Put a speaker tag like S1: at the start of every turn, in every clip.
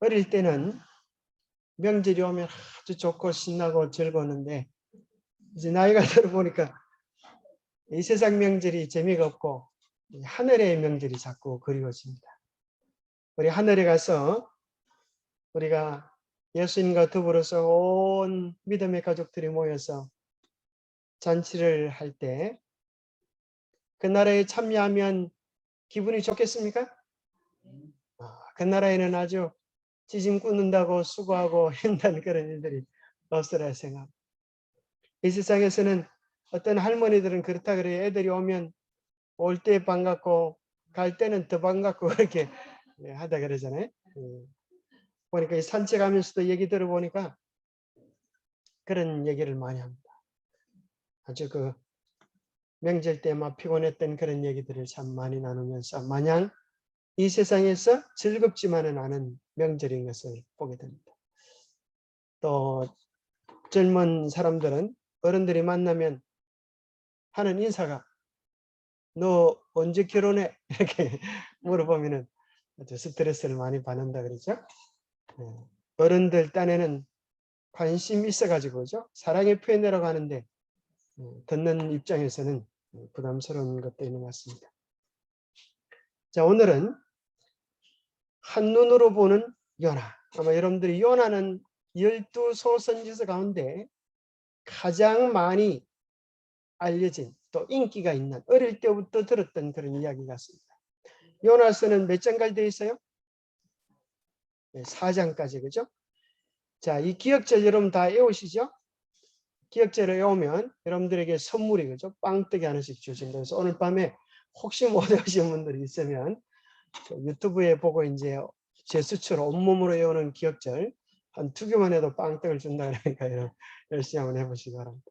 S1: 어릴 때는 명절이 오면 아주 좋고 신나고 즐거웠는데 이제 나이가 들어보니까 이 세상 명절이 재미가 없고 하늘의 명절이 자꾸 그리워집니다. 우리 하늘에 가서 우리가 예수님과 더불어서 온 믿음의 가족들이 모여서 잔치를 할 때 그 나라에 참여하면 기분이 좋겠습니까? 그 나라에는 아주 지짐 꾸는다고 수고하고 한다는 그런 일들이 없으라 생각. 이 세상에서는 어떤 할머니들은 그렇다 그래요. 애들이 오면 올 때 반갑고 갈 때는 더 반갑고 그렇게 하다 그러잖아요. 보니까 산책하면서도 얘기 들어보니까 그런 얘기를 많이 합니다. 아주 그 명절 때 막 피곤했던 그런 얘기들을 참 많이 나누면서 마냥 이 세상에서 즐겁지만은 않은 명절인 것을 보게 됩니다. 또 젊은 사람들은 어른들이 만나면 하는 인사가 너 언제 결혼해? 이렇게 물어보면은 아주 스트레스를 많이 받는다 그러죠. 어른들 딴에는 관심 있어가지고 그죠? 사랑의 표현이라고 하는데 듣는 입장에서는 부담스러운 것도 있는 것 같습니다. 자, 오늘은 한눈으로 보는 요나. 아마 여러분들이 요나는 12소선지서 가운데 가장 많이 알려진 또 인기가 있는 어릴 때부터 들었던 그런 이야기 같습니다. 요나서는 몇 장까지 되어 있어요? 4장까지 그죠? 자, 이 기억절 여러분 다 외우시죠? 기억절을 외우면 여러분들에게 선물이 그죠? 빵떡이 하나씩 주신다. 그래서 오늘 밤에 혹시 못 외우신 분들이 있으면 유튜브에 보고 이제 제 수치로 온몸으로 외우는 기억절 한 2개만 해도 빵떡을 준다 그러니까 열심히 한번 해보시기 바랍니다.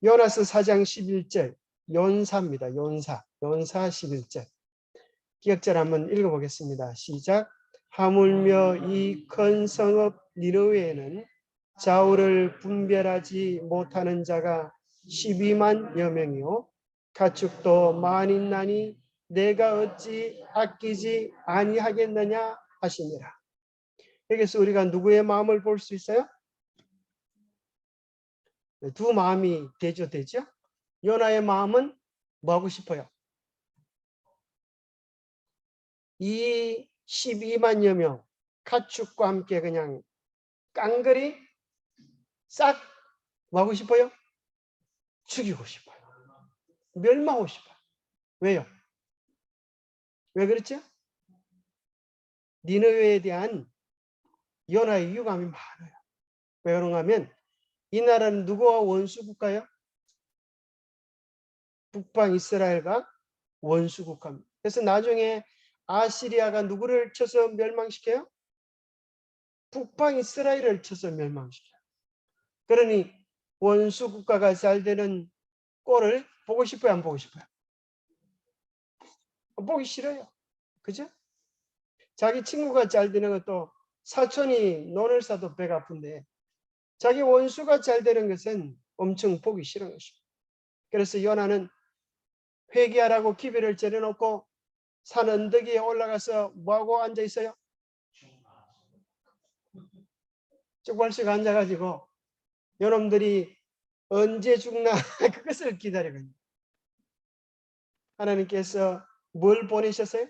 S1: 요나서 4장 11절 연사입니다. 연사 11절 기억절 한번 읽어보겠습니다. 시작. 하물며 이 큰 성읍 니느웨에는 좌우를 분별하지 못하는 자가 12만여 명이요 가축도 많이 있나니 내가 어찌 아끼지 아니하겠느냐 하시니라. 여기서 우리가 누구의 마음을 볼 수 있어요? 두 마음이 대조되죠. 요나의 마음은 뭐 하고 싶어요? 이 12만여 명 가축과 함께 그냥 깡그리 싹 뭐 하고 싶어요? 죽이고 싶어요. 멸망하고 싶어요. 왜요? 왜 그렇죠? 니느웨에 대한 요나의 유감이 많아요. 왜 그런가 하면 이 나라는 누구와 원수국가요? 북방 이스라엘과 원수국가입니다. 그래서 나중에 아시리아가 누구를 쳐서 멸망시켜요? 북방 이스라엘을 쳐서 멸망시켜요. 그러니 원수국가가 잘 되는 꼴을 보고 싶어요? 안 보고 싶어요? 보기 싫어요. 그죠? 자기 친구가 잘 되는 것도 사촌이 논을 사도 배가 아픈데 자기 원수가 잘 되는 것은 엄청 보기 싫은 것입니다. 그래서 요나는 회개하라고 기별을 재려놓고 산 언덕에 올라가서 뭐하고 앉아 있어요? 쪽발씩 앉아가지고 여러분들이 언제 죽나 그것을 기다리고 있는 하나님께서 뭘 보내셨어요?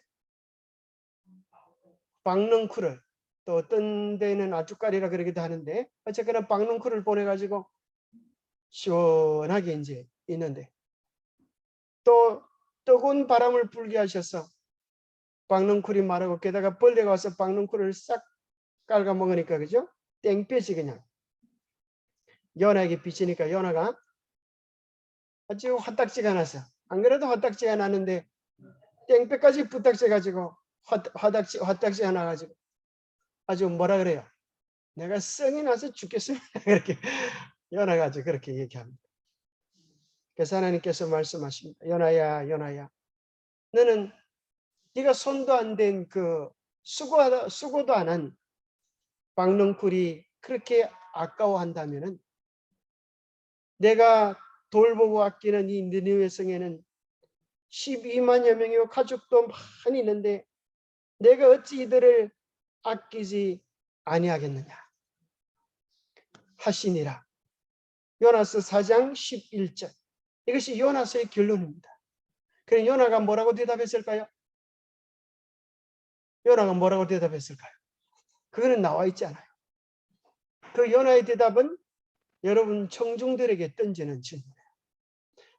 S1: 박능쿨을 또 어떤 데는 아주까리라 그러기도 하는데 어쨌거나 박능쿨을 보내가지고 시원하게 이제 있는데 또 뜨거운 바람을 불게 하셔서 박능쿨이 마르고 게다가 벌레가 와서 박능쿨을 싹 깔아먹으니까 그죠? 땡볕이 그냥 요나에게 비치니까 요나가 아주 화딱지가 나서 안 그래도 화딱지가 나는데 땡볕까지 부탁해가지고 화딱지가 나가지고 아주 뭐라 그래요? 내가 성이 나서 죽겠습니다. 그렇게 요나가 아주 그렇게 얘기합니다. 그래서 하나님께서 말씀하십니다. 요나야, 요나야, 너는 네가 손도 안 댄 그 수고도 안 한 박능쿨이 그렇게 아까워한다면은 내가 돌보고 아끼는 이 느니웨 성에는 12만여 명이고 가족도 많이 있는데 내가 어찌 이들을 아끼지 아니하겠느냐 하시니라. 요나서 4장 11절. 이것이 요나서의 결론입니다. 그럼 요나가 뭐라고 대답했을까요? 요나가 뭐라고 대답했을까요? 그거는 나와 있지 않아요. 그 요나의 대답은 여러분 청중들에게 던지는 질문이에요.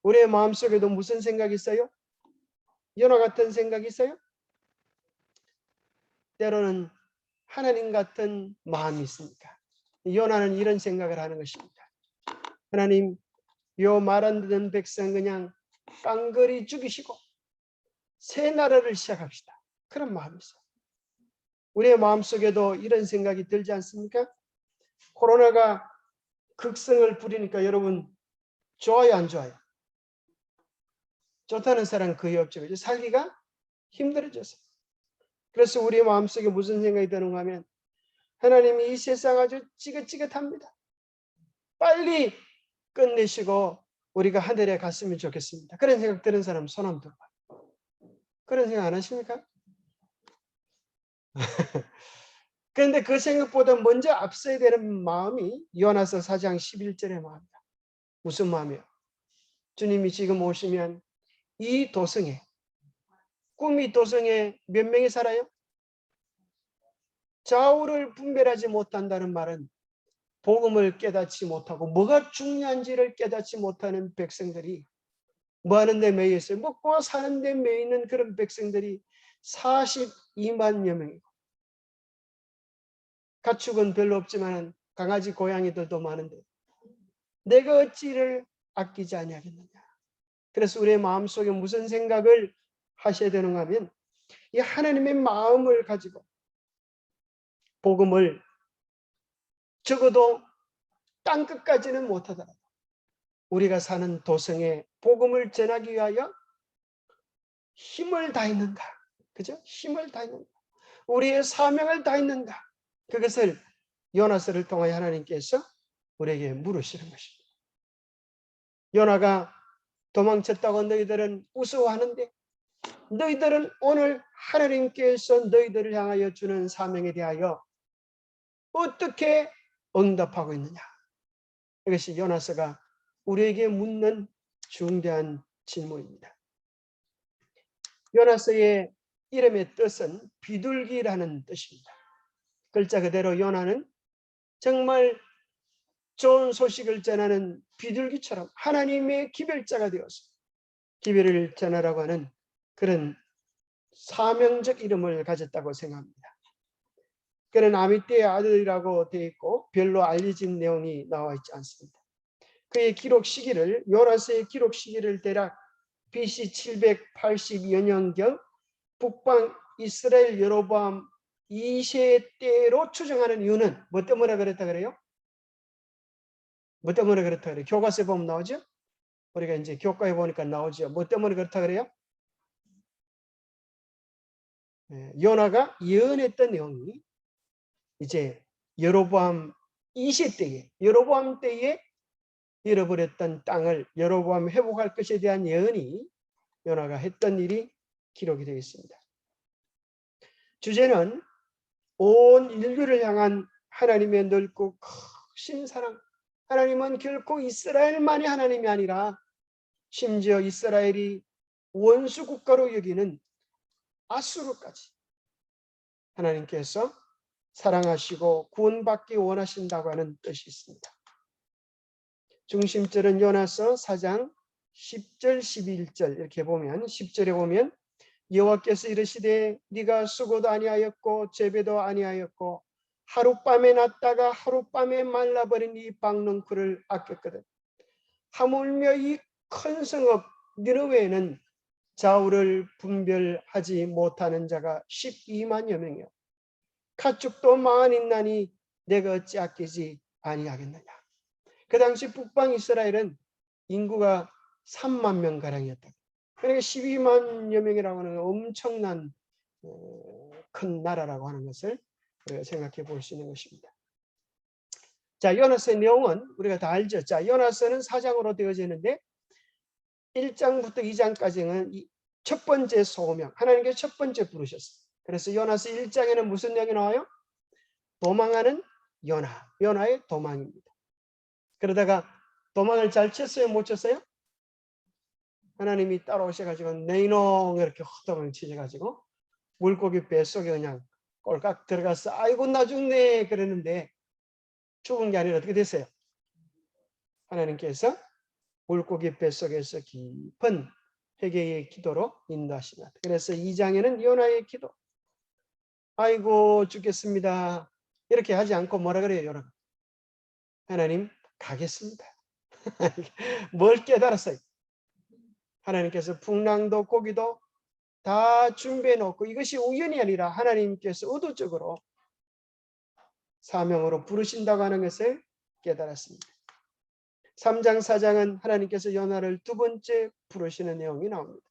S1: 우리의 마음속에도 무슨 생각이 있어요? 요나 같은 생각이 있어요? 때로는 하나님 같은 마음이 있습니까? 요나는 이런 생각을 하는 것입니다. 하나님, 요 말 안 듣는 백성 그냥 깡그리 죽이시고 새 나라를 시작합시다. 그런 마음이 있어요. 우리의 마음속에도 이런 생각이 들지 않습니까? 코로나가 극성을 부리니까 여러분 좋아요, 안 좋아요? 좋다는 사람은 거의 없죠. 그죠? 살기가 힘들어졌어요. 그래서 우리의 마음속에 무슨 생각이 드는가 하면 하나님이 이 세상 아주 찌긋찌긋합니다. 빨리 끝내시고 우리가 하늘에 갔으면 좋겠습니다. 그런 생각 드는 사람 손 한번 들어봐요. 그런 생각 안 하십니까? 그런데 그 생각보다 먼저 앞서야 되는 마음이 요나서 4장 11절의 마음이다. 무슨 마음이에요? 주님이 지금 오시면 이 도성에, 꿈이 도성에 몇 명이 살아요? 좌우를 분별하지 못한다는 말은 복음을 깨닫지 못하고 뭐가 중요한지를 깨닫지 못하는 백성들이 뭐 하는 데 매여 있어요? 먹고 사는 데 매여 있는 그런 백성들이 42만여 명이고 가축은 별로 없지만 강아지 고양이들도 많은데 내가 어찌 이를 아끼지 아니하겠느냐. 그래서 우리의 마음속에 무슨 생각을 하셔야 되는가 하면 이 하나님의 마음을 가지고 복음을 적어도 땅끝까지는 못하더라도 우리가 사는 도성에 복음을 전하기 위하여 힘을 다했는가. 그죠? 힘을 다했는가. 우리의 사명을 다했는가. 그것을 요나서를 통하여 하나님께서 우리에게 물으시는 것입니다. 요나가 도망쳤다고 너희들은 우스워하는데 너희들은 오늘 하나님께서 너희들을 향하여 주는 사명에 대하여 어떻게 응답하고 있느냐. 이것이 요나서가 우리에게 묻는 중대한 질문입니다. 요나서의 이름의 뜻은 비둘기라는 뜻입니다. 글자 그대로 요나는 정말 좋은 소식을 전하는 비둘기처럼 하나님의 기별자가 되어서 기별을 전하라고 하는 그런 사명적 이름을 가졌다고 생각합니다. 그는 아미떼의 아들이라고 되어 있고 별로 알려진 내용이 나와 있지 않습니다. 그의 기록 시기를 요나서의 기록 시기를 대략 BC 780여년경 북방 이스라엘 여로보암 2세 때로 추정하는 이유는 뭐 때문에 그랬다 그래요? 뭐 때문에 그렇다 그래요? 교과서에 보면 나오죠? 우리가 이제 교과에 보니까 나오죠. 뭐 때문에 그렇다 그래요? 요나가 예언했던 내용이 이제 여로보암 2세 때에 여로보암 때에 잃어버렸던 땅을 여로보암 회복할 것에 대한 예언이 요나가 했던 일이 기록이 되어 있습니다. 주제는 온 인류를 향한 하나님의 넓고 크신 사랑. 하나님은 결코 이스라엘만이 하나님이 아니라 심지어 이스라엘이 원수 국가로 여기는 아수르까지 하나님께서 사랑하시고 구원받기 원하신다고 하는 뜻이 있습니다. 중심절은 요나서 4장 10절 11절 이렇게 보면 10절에 보면 여호와께서 이르시되 네가 수고도 아니하였고 재배도 아니하였고 하룻밤에 났다가 하룻밤에 말라버린 이 박넝쿨을 아꼈거든. 하물며 이 큰 성읍 니느웨에는 좌우를 분별하지 못하는 자가 12만여 명이요 가축도 많이 있나니 내가 어찌 아끼지 아니하겠느냐. 그 당시 북방 이스라엘은 인구가 3만 명가량이었다. 그러니까 12만여 명이라고 하는 엄청난 큰 나라라고 하는 것을 우리가 생각해 볼 수 있는 것입니다. 자, 요나서의 내용은 우리가 다 알죠. 자, 요나서는 4장으로 되어지는데 1장부터 2장까지는 첫 번째 소명, 하나님께서 첫 번째 부르셨어요. 그래서 요나서 1장에는 무슨 내용이 나와요? 도망하는 요나의 도망입니다. 그러다가 도망을 잘 쳤어요? 못 쳤어요? 하나님이 따라오셔가지고 네이농 이렇게 허덕을 치셔가지고 물고기 뱃속에 그냥 꼴깍 들어가서 아이고 나 죽네 그러는데 죽은 게 아니라 어떻게 됐어요? 하나님께서 물고기 뱃속에서 깊은 회개의 기도로 인도하십니다. 그래서 2장에는 요나의 기도, 아이고 죽겠습니다 이렇게 하지 않고 뭐라 그래요? 요나, 하나님 가겠습니다. 뭘 깨달았어요? 하나님께서 풍랑도 고기도 다 준비해 놓고 이것이 우연이 아니라 하나님께서 의도적으로 사명으로 부르신다고 하는 것을 깨달았습니다. 3장 4장은 하나님께서 요나를 두 번째 부르시는 내용이 나옵니다.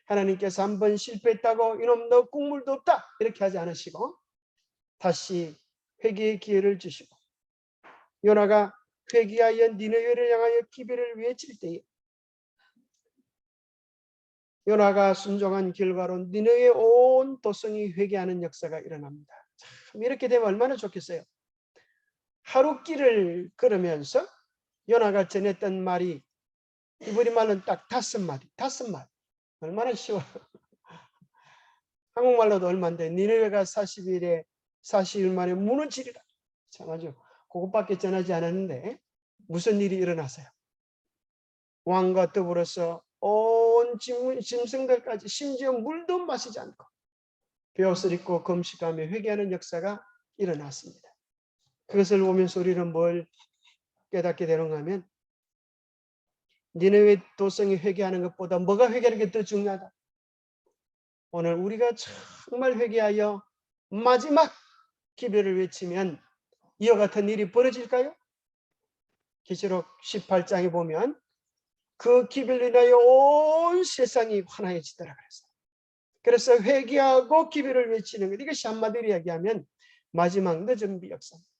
S1: 하나님께서 한 번 실패했다고 이놈 너 국물도 없다 이렇게 하지 않으시고 다시 회개의 기회를 주시고 요나가 회개하여 니느웨를 향하여 기별을 외칠 때에 요나가 순종한 결과로 니느웨 온 도성이 회개하는 역사가 일어납니다. 참 이렇게 되면 얼마나 좋겠어요. 하루 길을 걸으면서 요나가 전했던 말이 이브리 말로는 딱 5마디. 얼마나 쉬워요. 한국말로도 얼마인데 니느웨가 40일 만에 무너지리라. 참 아주 그것밖에 전하지 않았는데 무슨 일이 일어났어요? 왕과 더불어서 온 짐승들까지 심지어 물도 마시지 않고 베옷을 입고 금식하며 회개하는 역사가 일어났습니다. 그것을 보면서 우리는 뭘 깨닫게 되는가 하면 니느웨 도성이 회개하는 것보다 뭐가 회개하는 게 더 중요하다. 오늘 우리가 정말 회개하여 마지막 기별을 외치면 이와 같은 일이 벌어질까요? 계시록 18장에 보면 그 기별을 인하여 온 세상이 환하여지더라 그랬어요. 그래서 회개하고 기별을 외치는 것, 이것이 한마디로 이야기하면 마지막 늦은 비역사입니다.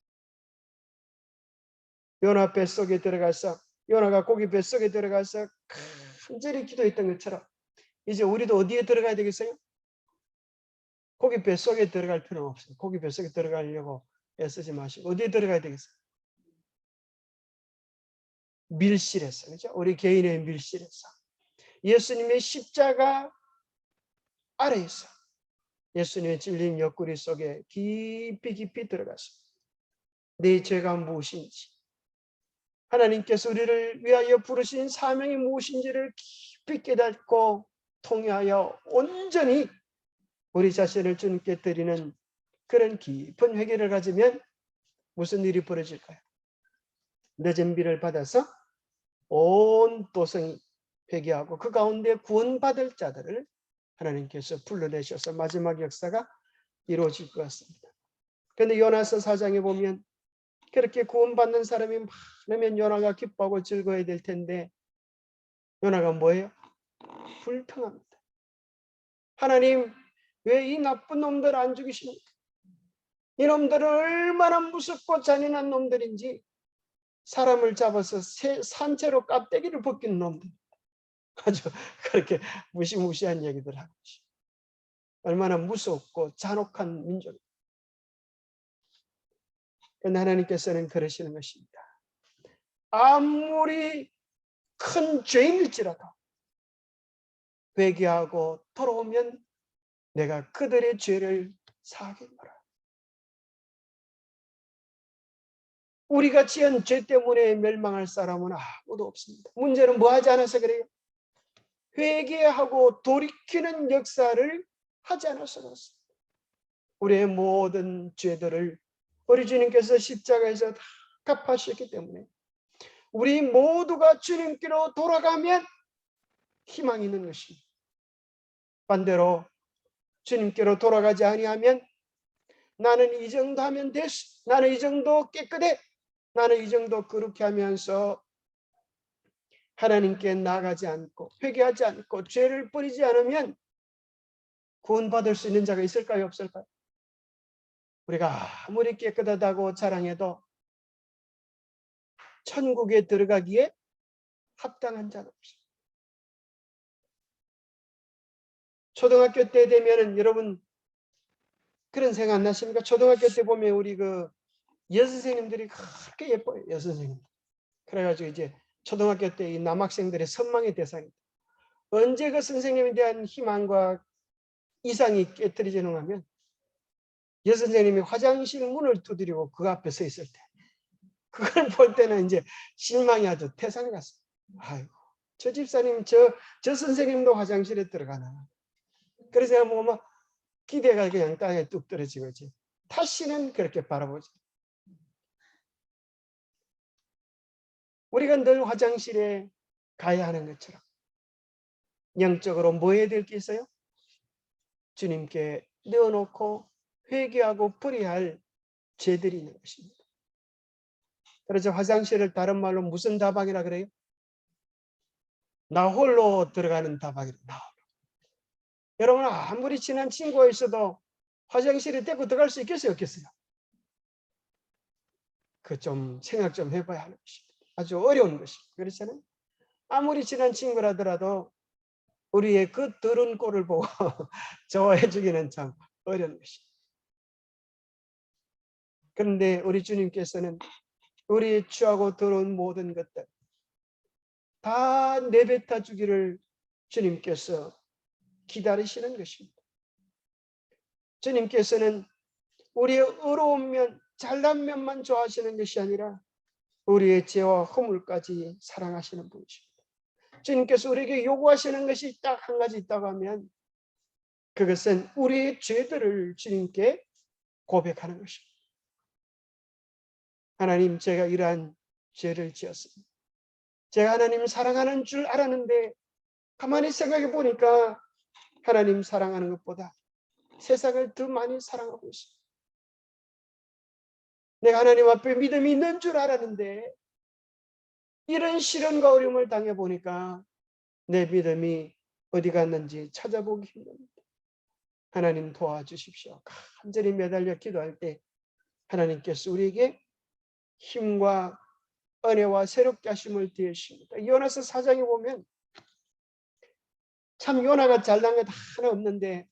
S1: 요나 뱃속에 들어가서 요나가 고기 뱃속에 들어가서 간절히 기도했던 것처럼 이제 우리도 어디에 들어가야 되겠어요? 고기 뱃속에 들어갈 필요는 없어요. 고기 뱃속에 들어가려고 애쓰지 마시고 어디에 들어가야 되겠어요? 밀실에서, 그렇죠? 우리 개인의 밀실에서 예수님의 십자가 아래에서 예수님의 찔린 옆구리 속에 깊이 들어가서 내 죄가 무엇인지, 하나님께서 우리를 위하여 부르신 사명이 무엇인지를 깊이 깨닫고 통회하여 온전히 우리 자신을 주님께 드리는 그런 깊은 회개를 가지면 무슨 일이 벌어질까요? 늦은 비를 받아서 온 도성이 회개하고 그 가운데 구원받을 자들을 하나님께서 불러내셔서 마지막 역사가 이루어질 것 같습니다. 그런데 요나서 4장에 보면 그렇게 구원받는 사람이 많으면 요나가 기뻐하고 즐거워야 될 텐데 요나가 뭐예요? 불평합니다. 하나님 왜 이 나쁜 놈들 안 죽이십니까? 이놈들은 얼마나 무섭고 잔인한 놈들인지 사람을 잡아서 산채로 껍데기를 벗기는 놈들. 아주 그렇게 무시무시한 얘기들 하고 있어요. 얼마나 무섭고 잔혹한 민족입니다. 그런데 하나님께서는 그러시는 것입니다. 아무리 큰 죄인일지라도 회개하고 돌아오면 내가 그들의 죄를 사하겠노라. 우리가 지은 죄 때문에 멸망할 사람은 아무도 없습니다. 문제는 뭐 하지 않아서 그래요? 회개하고 돌이키는 역사를 하지 않아서 그렇습니다. 우리의 모든 죄들을 우리 주님께서 십자가에서 다 갚아주셨기 때문에 우리 모두가 주님께로 돌아가면 희망이 있는 것입니다. 반대로 주님께로 돌아가지 아니하면 나는 이 정도 하면 됐어, 나는 이 정도 깨끗해, 나는 이 정도 그렇게 하면서 하나님께 나아가지 않고 회개하지 않고 죄를 버리지 않으면 구원받을 수 있는 자가 있을까요? 없을까요? 우리가 아무리 깨끗하다고 자랑해도 천국에 들어가기에 합당한 자는 없습니다. 초등학교 때 되면은 여러분 그런 생각 안 나십니까? 초등학교 때 보면 우리 그 여선생님들이 그렇게 예뻐요. 여선생님. 그래가지고 이제 초등학교 때 이 남학생들의 선망의 대상입니다. 언제 그 선생님에 대한 희망과 이상이 깨뜨려지는 하면 여선생님이 화장실 문을 두드리고 그 앞에 서 있을 때 그걸 볼 때는 이제 실망이 아주 태산이 갔습니다. 아이고, 저 집사님, 저 선생님도 화장실에 들어가나. 그래서 뭐 기대가 그냥 땅에 뚝 떨어지고 있지. 다시는 그렇게 바라보지. 우리가 늘 화장실에 가야 하는 것처럼 영적으로 뭐 해야 될 게 있어요? 주님께 내어놓고 회개하고 버려야 할 죄들이 있는 것입니다. 그래서 화장실을 다른 말로 무슨 다방이라 그래요? 나 홀로 들어가는 다방이라. 여러분 아무리 친한 친구가 있어도 화장실에 데리고 들어갈 수 있겠어요? 없겠어요? 그 좀 생각 좀 해봐야 하는 것입니다. 아주 어려운 것입니다. 그렇잖아요? 아무리 친한 친구라더라도 우리의 그 더러운 꼴을 보고 좋아해 주기는 참 어려운 것입니다. 그런데 우리 주님께서는 우리의 추하고 더러운 모든 것들 다 내뱉어 주기를 주님께서 기다리시는 것입니다. 주님께서는 우리의 의로운 면, 잘난 면만 좋아하시는 것이 아니라 우리의 죄와 허물까지 사랑하시는 분이십니다. 주님께서 우리에게 요구하시는 것이 딱 한 가지 있다고 하면 그것은 우리의 죄들을 주님께 고백하는 것입니다. 하나님, 제가 이러한 죄를 지었습니다. 제가 하나님 사랑하는 줄 알았는데 가만히 생각해 보니까 하나님 사랑하는 것보다 세상을 더 많이 사랑하고 있습니다. 내가 하나님 앞에 믿음이 있는 줄 알았는데 이런 시련과 어려움을 당해보니까 내 믿음이 어디 갔는지 찾아보기 힘듭니다. 하나님 도와주십시오. 간절히 매달려 기도할 때 하나님께서 우리에게 힘과 은혜와 새롭게 하심을 더하십니다. 요나서 4장에 보면 참 요나가 잘난 것 하나 없는데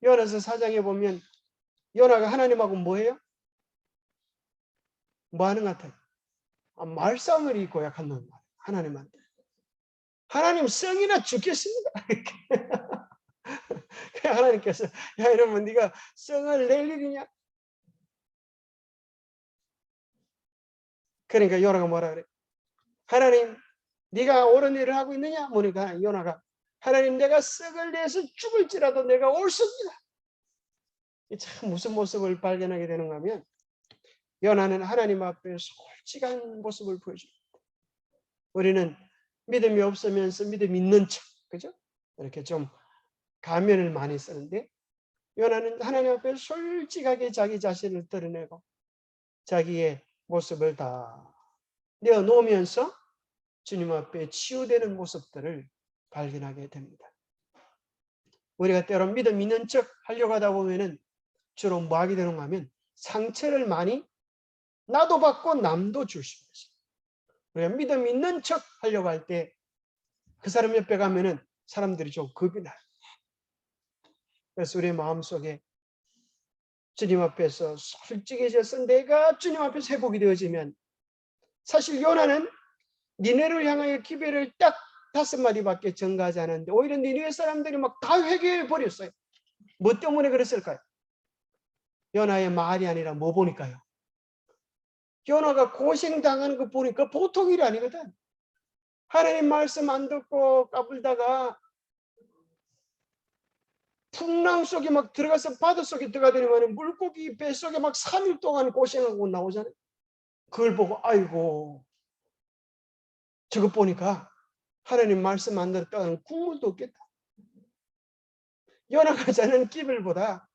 S1: 요나서 4장에 보면 요나가 하나님하고 뭐해요? 뭐 하는 것 같아요? 말싸움을 고약한다는 말이에요. 하나님한테. 하나님 성이나 죽겠습니다. 하나님께서 야 여러분 네가 성을 낼 일이냐? 그러니까 요나가 뭐라 그래? 하나님 네가 옳은 일을 하고 있느냐? 보니까 요나가 하나님 내가 썩을 내서 죽을지라도 내가 옳습니다. 참 무슨 모습을 발견하게 되는가 하면 요나는 하나님 앞에 솔직한 모습을 보여줍니다. 우리는 믿음이 없으면서 믿음 있는 척, 그죠? 이렇게 좀 가면을 많이 쓰는데 요나는 하나님 앞에 솔직하게 자기 자신을 드러내고 자기의 모습을 다 내어놓으면서 주님 앞에 치유되는 모습들을 발견하게 됩니다. 우리가 때로 믿음 있는 척 하려고 하다 보면은 주로 뭐 하게 되는가 하면 상처를 많이 나도 받고 남도 줄 수 있어요. 우리가 믿음 있는 척 하려고 할 때 그 사람 옆에 가면은 사람들이 좀 겁이 나요. 그래서 우리의 마음속에 주님 앞에서 솔직해져서 내가 주님 앞에서 회복이 되어지면 사실 요나는 니네를 향하여 기별을 딱 5마디밖에 전가하지 않았는데 오히려 니네 사람들이 막 다 회개해 버렸어요. 뭐 때문에 그랬을까요? 요나의 말이 아니라 뭐 보니까요? 요나가 고생당하는 거 보니까 보통 일이 아니거든. 하나님 말씀 안 듣고 까불다가 풍랑 속에 막 들어가서 바다 속에 들어가더니만 물고기 뱃속에 막 3일 동안 고생하고 나오잖아요. 그걸 보고 아이고 저것 보니까 하나님 말씀 안 들었다가는 국물도 없겠다. 요나가 자는 기별보다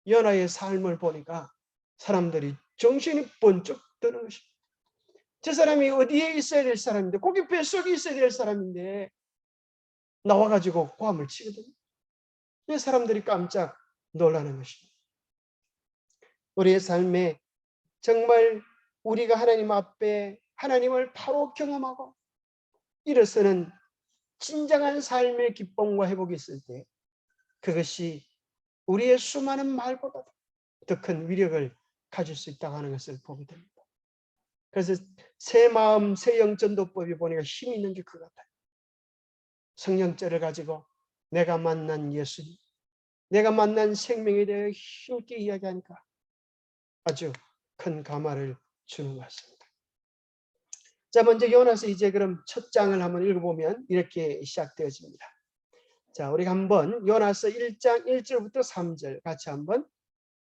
S1: 요나의 삶을 보니까 사람들이 정신이 번쩍 드는 것입니다. 저 사람이 어디에 있어야 될 사람인데 고기 뱃속에 있어야 될 사람인데 나와가지고 고함을 치거든요. 이 사람들이 깜짝 놀라는 것입니다. 우리의 삶에 정말 우리가 하나님 앞에 하나님을 바로 경험하고 일어서는 진정한 삶의 기쁨과 회복이 있을 때 그것이 우리의 수많은 말보다 더 큰 위력을 가질 수 있다고 하는 것을 보게 됩니다. 그래서 새 마음, 새 영전도법이 보니까 힘이 있는 게 그거 같아요. 성령죄를 가지고 내가 만난 예수님, 내가 만난 생명에 대해 힘있게 이야기하니까 아주 큰 감화를 주는 것 같습니다. 자, 먼저 요나서 이제 그럼 첫 장을 한번 읽어보면 이렇게 시작되어집니다. 자, 우리가 한번 요나서 1장 1절부터 3절 같이 한번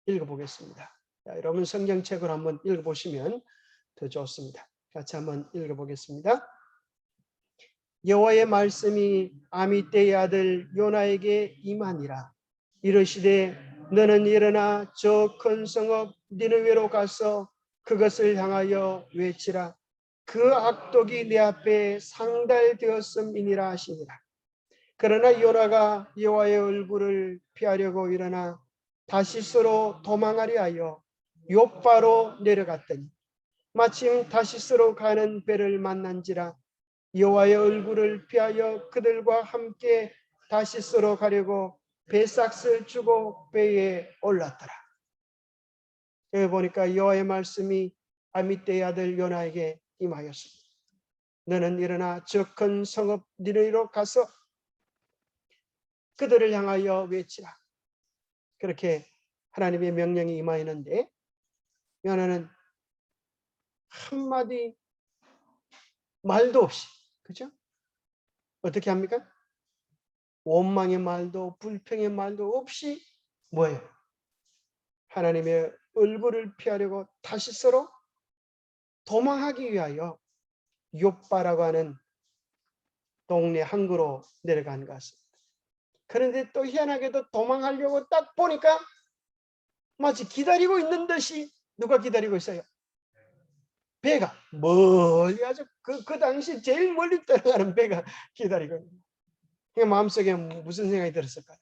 S1: 읽어보겠습니다. 자, 여러분 성경책을 한번 읽어보시면 더 좋습니다. 같이 한번 읽어보겠습니다. 여호와의 말씀이 아미떼의 아들 요나에게 임하니라. 이르시되 너는 일어나 저 큰 성읍 니느웨로 가서 그것을 향하여 외치라. 그 악독이 내 앞에 상달되었음이니라 하시니라. 그러나 요나가 여호와의 얼굴을 피하려고 일어나 다시스로 도망하려 하여 욥바로 내려갔더니 마침 다시스로 가는 배를 만난지라. 여호와의 얼굴을 피하여 그들과 함께 다시스로 가려고 배삭을 주고 배에 올랐더라. 여기 보니까 여호와의 말씀이 아미떼의 아들 요나에게 임하였습니다. 너는 일어나 저 큰 성읍 니느웨로 가서 그들을 향하여 외치라. 그렇게 하나님의 명령이 임하였는데 요나는 한마디 말도 없이, 그죠? 어떻게 합니까? 원망의 말도 불평의 말도 없이 뭐예요? 하나님의 얼굴을 피하려고 다시스로 도망하기 위하여 욥바라고 하는 동네 항구로 내려간 것 같습니다. 그런데 또 희한하게도 도망하려고 딱 보니까 마치 기다리고 있는 듯이 누가 기다리고 있어요? 배가 멀리 아주 그 당시 제일 멀리 떠나가는 배가 기다리고 있는 거예요. 마음속에 무슨 생각이 들었을까요?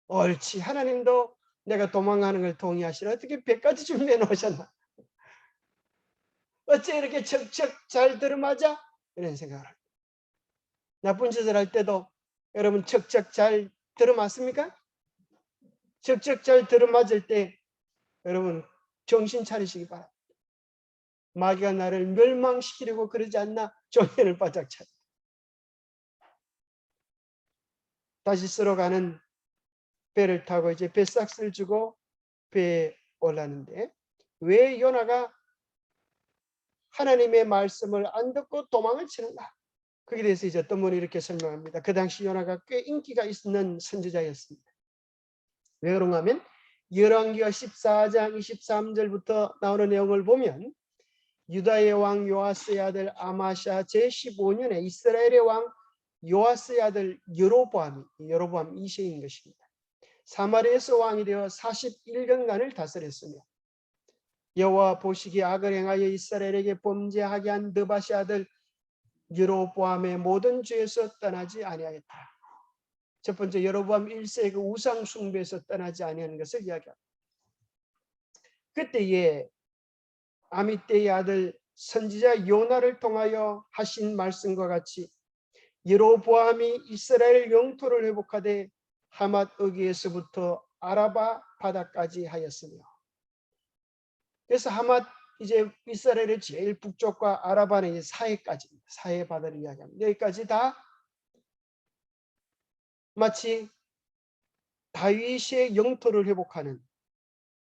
S1: 옳지, 하나님도 내가 도망가는 걸 동의하시라. 어떻게 배까지 준비해 놓으셨나? 어째 이렇게 척척 잘 들어맞아? 이런 생각을 합니다. 나쁜 짓을 할 때도 여러분 척척 잘 들어맞습니까? 척척 잘 들어맞을 때 여러분 정신 차리시기 바랍니다. 마귀가 나를 멸망시키려고 그러지 않나 정신을 바짝 차려. 다시스로 가는 배를 타고 이제 배삭을 주고 배에 올랐는데 왜 요나가 하나님의 말씀을 안 듣고 도망을 치는가? 거기에 대해서 이제 어떤 분이 이렇게 설명합니다. 그 당시 요나가 꽤 인기가 있는 선지자였습니다. 왜 그런가 하면 열왕기하 14장 23절부터 나오는 내용을 보면 유다의 왕 요아스의 아들 아마샤 제15년에 이스라엘의 왕 요아스의 아들 여로보암 2세인 것입니다. 사마리아에서 왕이 되어 41년간을 다스렸으며 여호와 보시기에 악을 행하여 이스라엘에게 범죄하게 한 느바시 아들 여로보암의 모든 죄에서 떠나지 아니하였다. 첫 번째 여로보암 1세의 그 우상 숭배에서 떠나지 아니하는 것을 이야기합니다. 그때에 아미떼의 아들 선지자 요나를 통하여 하신 말씀과 같이 여로보암이 이스라엘 영토를 회복하되 하맛 어귀에서부터 아라바 바다까지 하였으며, 그래서 하맛 이제 이스라엘의 제일 북쪽과 아라바는 이제 사해까지입니다. 사해 바다를 이야기합니다. 여기까지 다 마치 다윗의 영토를 회복하는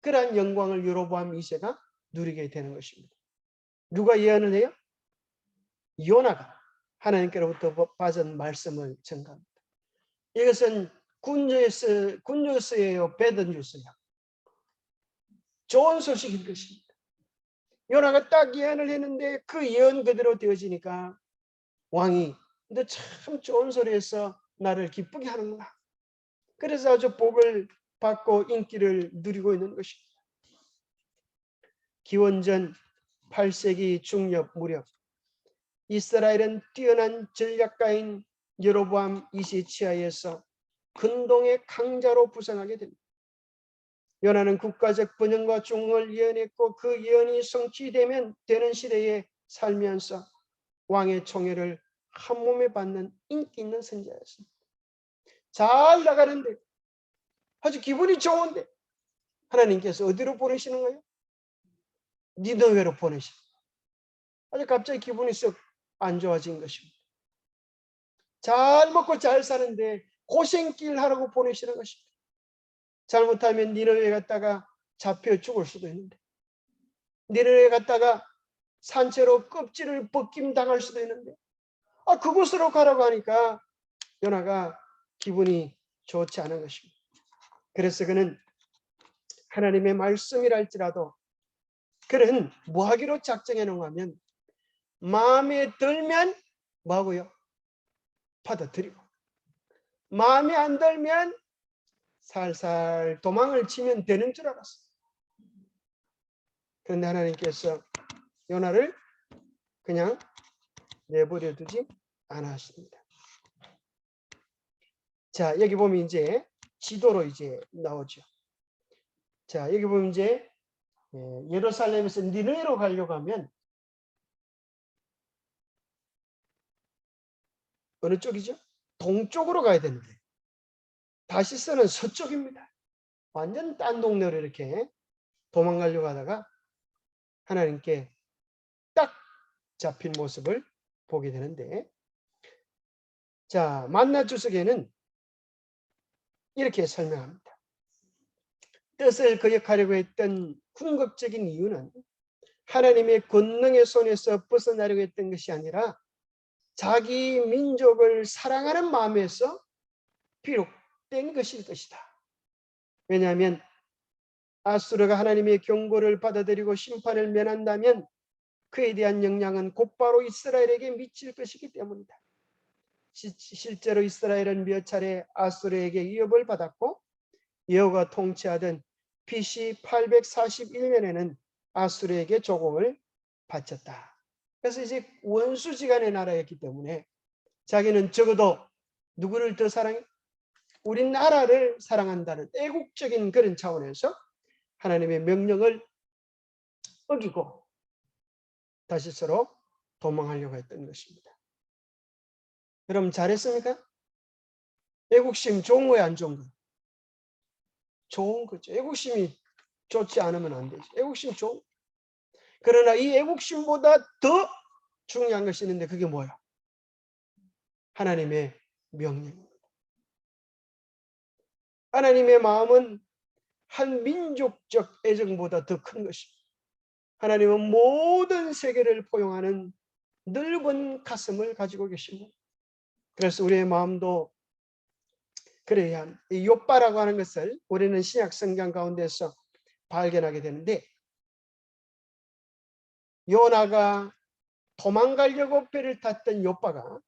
S1: 그러한 영광을 여로보암 2세가 누리게 되는 것입니다. 누가 예언을 해요? 요나가 하나님께로부터 받은 말씀을 전가합니다. 이것은 굿뉴스예요, 배드 뉴스예요? 좋은 소식인 것입니다. 요나가 딱 예언을 했는데 그 예언 그대로 되어지니까 왕이 너 참 좋은 소리에서 나를 기쁘게 하는구나. 그래서 아주 복을 받고 인기를 누리고 있는 것입니다. 기원전 8세기 중엽 무렵 이스라엘은 뛰어난 전략가인 여로보암 2세 치하에서 근동의 강자로 부상하게 됩니다. 요나는 국가적 번영과 중흥을 예언했고 그 예언이 성취되면 되는 시대에 살면서 왕의 총애를 한몸에 받는 인기 있는 선지자였습니다. 잘 나가는데 아주 기분이 좋은데 하나님께서 어디로 보내시는 거예요? 니느웨로 보내시는 거예요. 아주 갑자기 기분이 썩 안 좋아진 것입니다. 잘 먹고 잘 사는데 고생길 하라고 보내시는 것입니다. 잘못하면 니느웨 갔다가 잡혀 죽을 수도 있는데, 니느웨 갔다가 산채로 껍질을 벗김 당할 수도 있는데, 그곳으로 가라고 하니까 요나가 기분이 좋지 않은 것입니다. 그래서 그는 하나님의 말씀이랄지라도 그는 뭐 하기로 작정해 놓으면 마음에 들면 뭐하고요? 받아들이고, 마음에 안 들면 살살 도망을 치면 되는 줄 알았어요. 그런데 하나님께서 요나를 그냥 내버려 두지 않았습니다. 자, 여기 보면 이제 지도로 이제 나오죠. 자, 여기 보면 이제 예루살렘에서 니느웨로 가려고 하면 어느 쪽이죠? 동쪽으로 가야 되는데 다시스는 서쪽입니다. 완전 딴 동네로 이렇게 도망가려고 하다가 하나님께 딱 잡힌 모습을 보게 되는데, 자, 만나 주석에는 이렇게 설명합니다. 뜻을 거역하려고 했던 궁극적인 이유는 하나님의 권능의 손에서 벗어나려고 했던 것이 아니라 자기 민족을 사랑하는 마음에서 비롯된 것일 것이다. 왜냐하면 아수르가 하나님의 경고를 받아들이고 심판을 면한다면 그에 대한 영향은 곧바로 이스라엘에게 미칠 것이기 때문이다. 실제로 이스라엘은 몇 차례 아수르에게 위협을 받았고 여호가 통치하던 BC 841년에는 아수르에게 조공을 바쳤다. 그래서 이제 원수지간의 나라였기 때문에 자기는 적어도 누구를 더 사랑해? 우리나라를 사랑한다는 애국적인 그런 차원에서 하나님의 명령을 어기고 다시스로 도망하려고 했던 것입니다. 여러분 잘했습니까? 애국심 좋은 거야, 안 좋은 거야? 좋은 거죠. 애국심이 좋지 않으면 안 되죠. 애국심 좋은. 그러나 이 애국심보다 더 중요한 것이 있는데 그게 뭐야? 하나님의 명령입니다. 하나님의 마음은 한 민족적 애정보다 더 큰 것입니다. 하나님은 모든 세계를 포용하는 넓은 가슴을 가지고 계십니다. 그래서 우리의 마음도 그래야 이 욥바라고 하는 것을 우리는 신약 성경 가운데서 발견하게 되는데, 요나가 도망가려고 배를 탔던 욥바가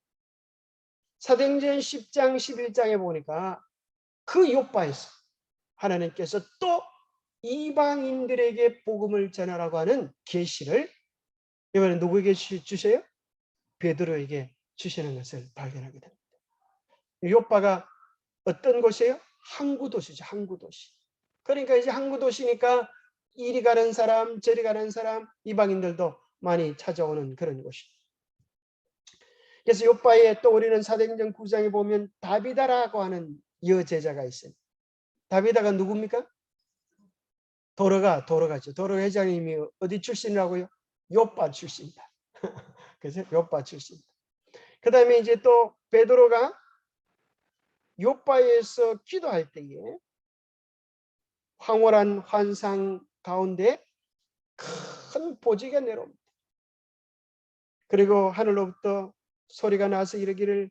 S1: 사도행전 10장 11장에 보니까 그 욥바에서 하나님께서 또 이방인들에게 복음을 전하라고 하는 계시를 이번에 누구에게 주세요? 베드로에게 주시는 것을 발견하게 됩니다. 욥바가 어떤 곳이에요? 항구 도시죠. 항구 도시. 그러니까 이제 항구 도시니까 이리 가는 사람, 저리 가는 사람, 이방인들도 많이 찾아오는 그런 곳입니다. 그래서 욥바에 또 우리는 사도행전 9장에 보면 다비다라고 하는 여제자가 있어요. 다비다가 누굽니까? 도로가죠. 도로 회장님이 어디 출신이라고요? 욥바 출신이다. 그래서 욥바 출신. 그 다음에 이제 또 베드로가 욥바에서 기도할 때에 황홀한 환상 가운데 큰 보지가 내려옵니다. 그리고 하늘로부터 소리가 나서 이르기를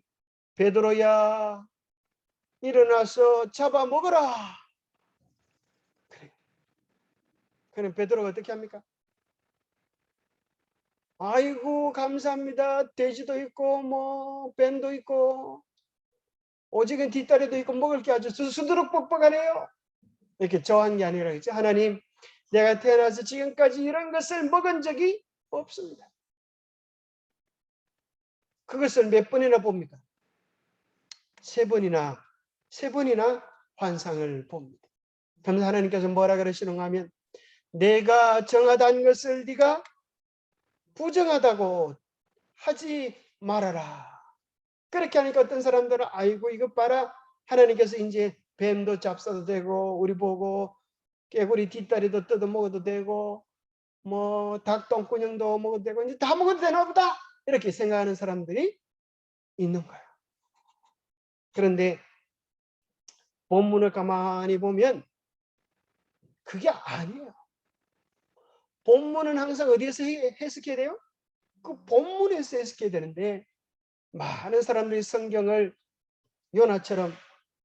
S1: 베드로야 일어나서 잡아먹어라. 그래. 그럼 베드로가 어떻게 합니까? 아이고 감사합니다. 돼지도 있고 뭐 뱀도 있고 오직은 뒷다리도 있고 먹을 게 아주 수두룩 뻑뻑하네요. 이렇게 저한 게 아니라 그죠? 하나님, 내가 태어나서 지금까지 이런 것을 먹은 적이 없습니다. 그것을 몇 번이나 봅니까? 세 번이나 환상을 봅니다. 그러면서 하나님께서 뭐라 그러시는가 하면 내가 정하다는 것을 네가 부정하다고 하지 말아라. 그렇게 하니까 어떤 사람들은 아이고 이것 봐라. 하나님께서 이제 뱀도 잡숴도 되고 우리 보고 깨구리 뒷다리도 뜯어 먹어도 되고 뭐 닭똥구녕도 먹어도 되고 이제 다 먹어도 되나 보다 이렇게 생각하는 사람들이 있는 거예요. 그런데 본문을 가만히 보면 그게 아니에요. 본문은 항상 어디에서 해석해야 돼요? 그 본문에서 해석해야 되는데 많은 사람들이 성경을 요나처럼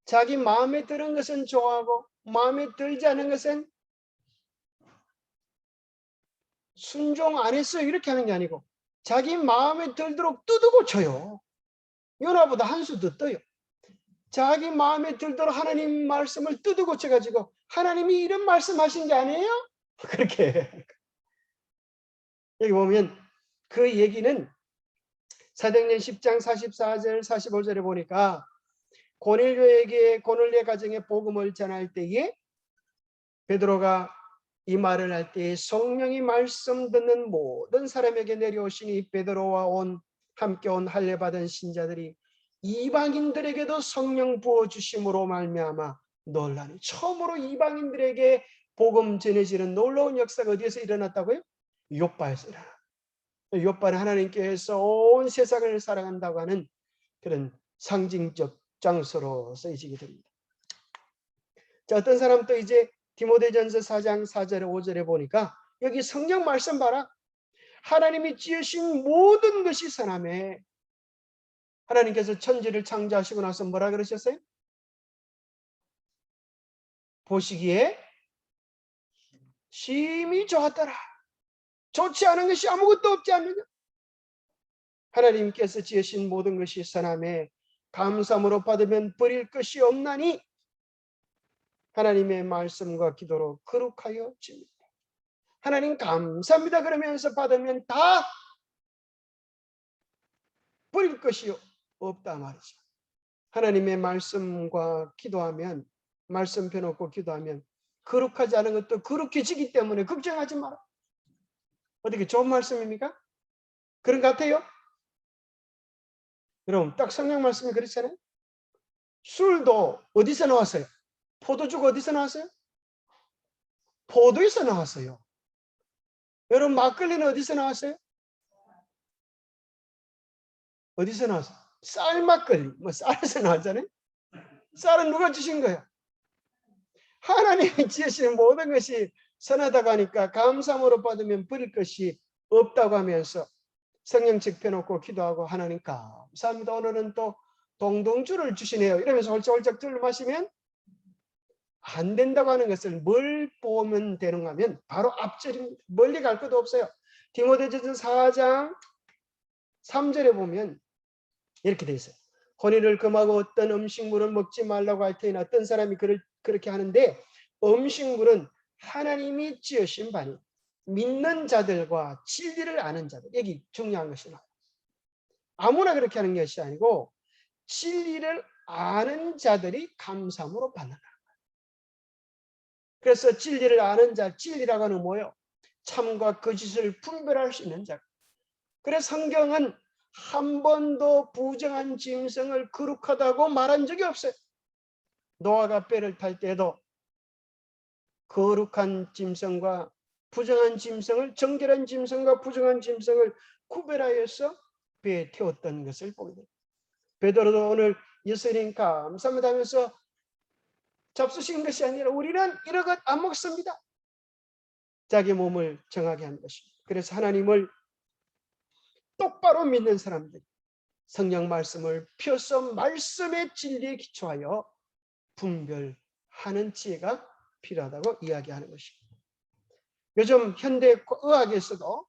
S1: 자기 마음에 드는 것은 좋아하고 마음에 들지 않은 것은 순종 안 했어요 이렇게 하는 게 아니고 자기 마음에 들도록 뜯어 고쳐요. 요나보다 한 수 더 떠요. 자기 마음에 들도록 하나님 말씀을 뜯어 고쳐가지고 하나님이 이런 말씀하신 게 아니에요? 그렇게 여기 보면 그 얘기는 사도행전 10장 44절 45절에 보니까 고넬료에게 고넬료 가정에 복음을 전할 때에 베드로가 이 말을 할 때에 성령이 말씀 듣는 모든 사람에게 내려오시니 베드로와 함께 온 할례 받은 신자들이 이방인들에게도 성령 부어 주심으로 말미암아 놀라니. 처음으로 이방인들에게 복음 전해지는 놀라운 역사가 어디에서 일어났다고요? 요빠에서 일어났어요. 요빠는 하나님께서 온 세상을 사랑한다고 하는 그런 상징적 장소로 쓰여지게 됩니다. 자, 어떤 사람 또 이제 디모데전서 4장 4절에 5절에 보니까 여기 성경 말씀 봐라. 하나님이 지으신 모든 것이 선하매. 하나님께서 천지를 창조하시고 나서 뭐라 그러셨어요? 보시기에 심히 좋았더라. 좋지 않은 것이 아무것도 없지 않느냐. 하나님께서 지으신 모든 것이 선하매 감사함으로 받으면 버릴 것이 없나니 하나님의 말씀과 기도로 거룩하여 집니다. 하나님 감사합니다 그러면서 받으면 다 버릴 것이 없다 말이죠. 하나님의 말씀과 기도하면 말씀 펴놓고 기도하면 거룩하지 않은 것도 거룩해지기 때문에 걱정하지 마라. 어떻게 좋은 말씀입니까? 그런 것 같아요? 여러분 딱 성경 말씀이 그렇잖아요. 술도 어디서 나왔어요? 포도주가 어디서 나왔어요? 포도에서 나왔어요. 여러분 막걸리는 어디서 나왔어요? 어디서 나왔어요? 쌀 막걸리. 뭐 쌀에서 나왔잖아요. 쌀은 누가 주신 거예요? 하나님이 지으신 모든 것이 선하다고 하니까 감사함으로 받으면 버릴 것이 없다고 하면서 성령책 펴놓고 기도하고 하나님 감사합니다. 오늘은 또 동동주를 주시네요. 이러면서 홀짝홀짝 들을 마시면 안 된다고 하는 것을 뭘 보면 되는가 하면 바로 앞절입니다. 멀리 갈 것도 없어요. 디모데전서 4장 3절에 보면 이렇게 돼 있어요. 혼인을 금하고 어떤 음식물은 먹지 말라고 할 테니 어떤 사람이 그렇게 하는데 음식물은 하나님이 지으신 바니 믿는 자들과 진리를 아는 자들. 여기 중요한 것이 나와요. 아무나 그렇게 하는 것이 아니고 진리를 아는 자들이 감사함으로 받는다. 그래서 진리를 아는 자, 진리라고 하는 뭐예요? 참과 거짓을 분별할 수 있는 자. 그래서 성경은 한 번도 부정한 짐승을 거룩하다고 말한 적이 없어요. 노아가 배를 탈 때도 거룩한 짐승과 부정한 짐승을, 정결한 짐승과 부정한 짐승을 구별하여서 배에 태웠던 것을 보게 됩니다. 베드로도 오늘 예수님 감사합니다 하면서 잡수신 것이 아니라 우리는 이런 것 안 먹습니다. 자기 몸을 정하게 한 것입니다. 그래서 하나님을 똑바로 믿는 사람들, 성경 말씀을 펴서 말씀의 진리에 기초하여 분별하는 지혜가 필요하다고 이야기하는 것입니다. 요즘 현대 의학에서도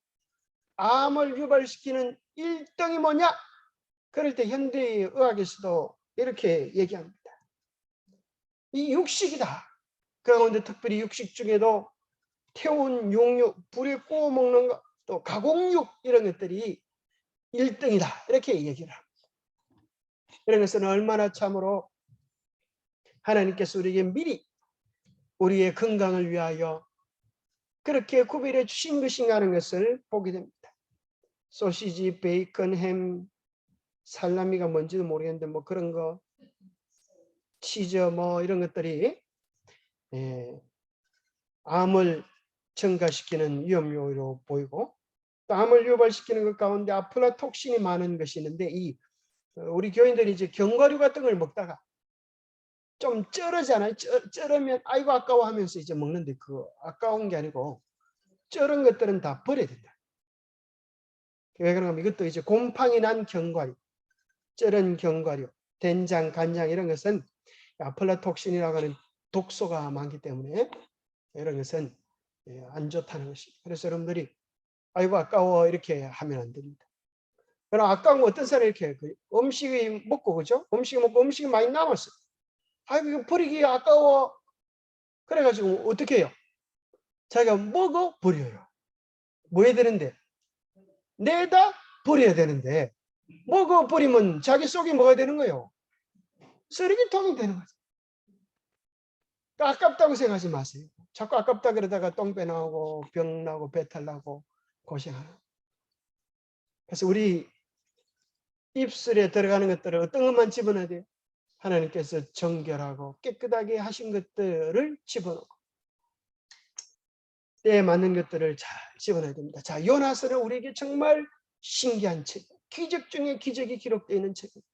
S1: 암을 유발시키는 1등이 뭐냐? 그럴 때 현대 의학에서도 이렇게 얘기합니다. 이 육식이다. 그 가운데 특별히 육식 중에도 태운 육류, 불에 구워 먹는 것, 또 가공육 이런 것들이 1등이다. 이렇게 얘기를 합니다. 이런 것은 얼마나 참으로 하나님께서 우리에게 미리 우리의 건강을 위하여 그렇게 구별해 주신 것인가 하는 것을 보게 됩니다. 소시지, 베이컨, 햄, 살라미가 뭔지도 모르겠는데 뭐 그런 거, 치즈 뭐 이런 것들이 암을 증가시키는 위험요로 보이고, 또 암을 유발시키는 것 가운데 아플라톡신이 많은 것이 있는데, 우리 교인들이 이제 견과류 같은 걸 먹다가 좀 쩔으잖아요. 쩔으면 아이고 아까워 하면서 이제 먹는데, 그 아까운 게 아니고 쩔은 것들은 다 버려야 된다. 왜 그런가? 이것도 이제 곰팡이 난 견과류, 쩔은 견과류, 된장, 간장 이런 것은 아플라톡신이라고 하는 독소가 많기 때문에 이런 것은 안 좋다는 것입니다. 그래서 여러분들이 아이고 아까워 이렇게 하면 안 됩니다. 그럼 아까운 거 어떤 사람이 이렇게 음식이 먹고, 그죠? 음식이 먹고 음식이 많이 남았어요. 아이고 이거 버리기 아까워. 그래가지고 어떻게 해요? 자기가 먹어 버려요. 뭐 해야 되는데? 내다 버려야 되는데 먹어 버리면 자기 속이 뭐가 되는 거예요? 쓰레기통이 되는 거죠. 그러니까 아깝다고 생각하지 마세요. 자꾸 아깝다 그러다가 똥배 나오고 병 나오고 배탈 나고 고생하는. 그래서 우리 입술에 들어가는 것들을 어떤 것만 집어넣어야 돼요? 하나님께서 정결하고 깨끗하게 하신 것들을 집어넣고 때에 맞는 것들을 잘 집어넣어야 됩니다. 자, 요나서는 우리에게 정말 신기한 책, 기적 중에 기적이 기록되어 있는 책입니다.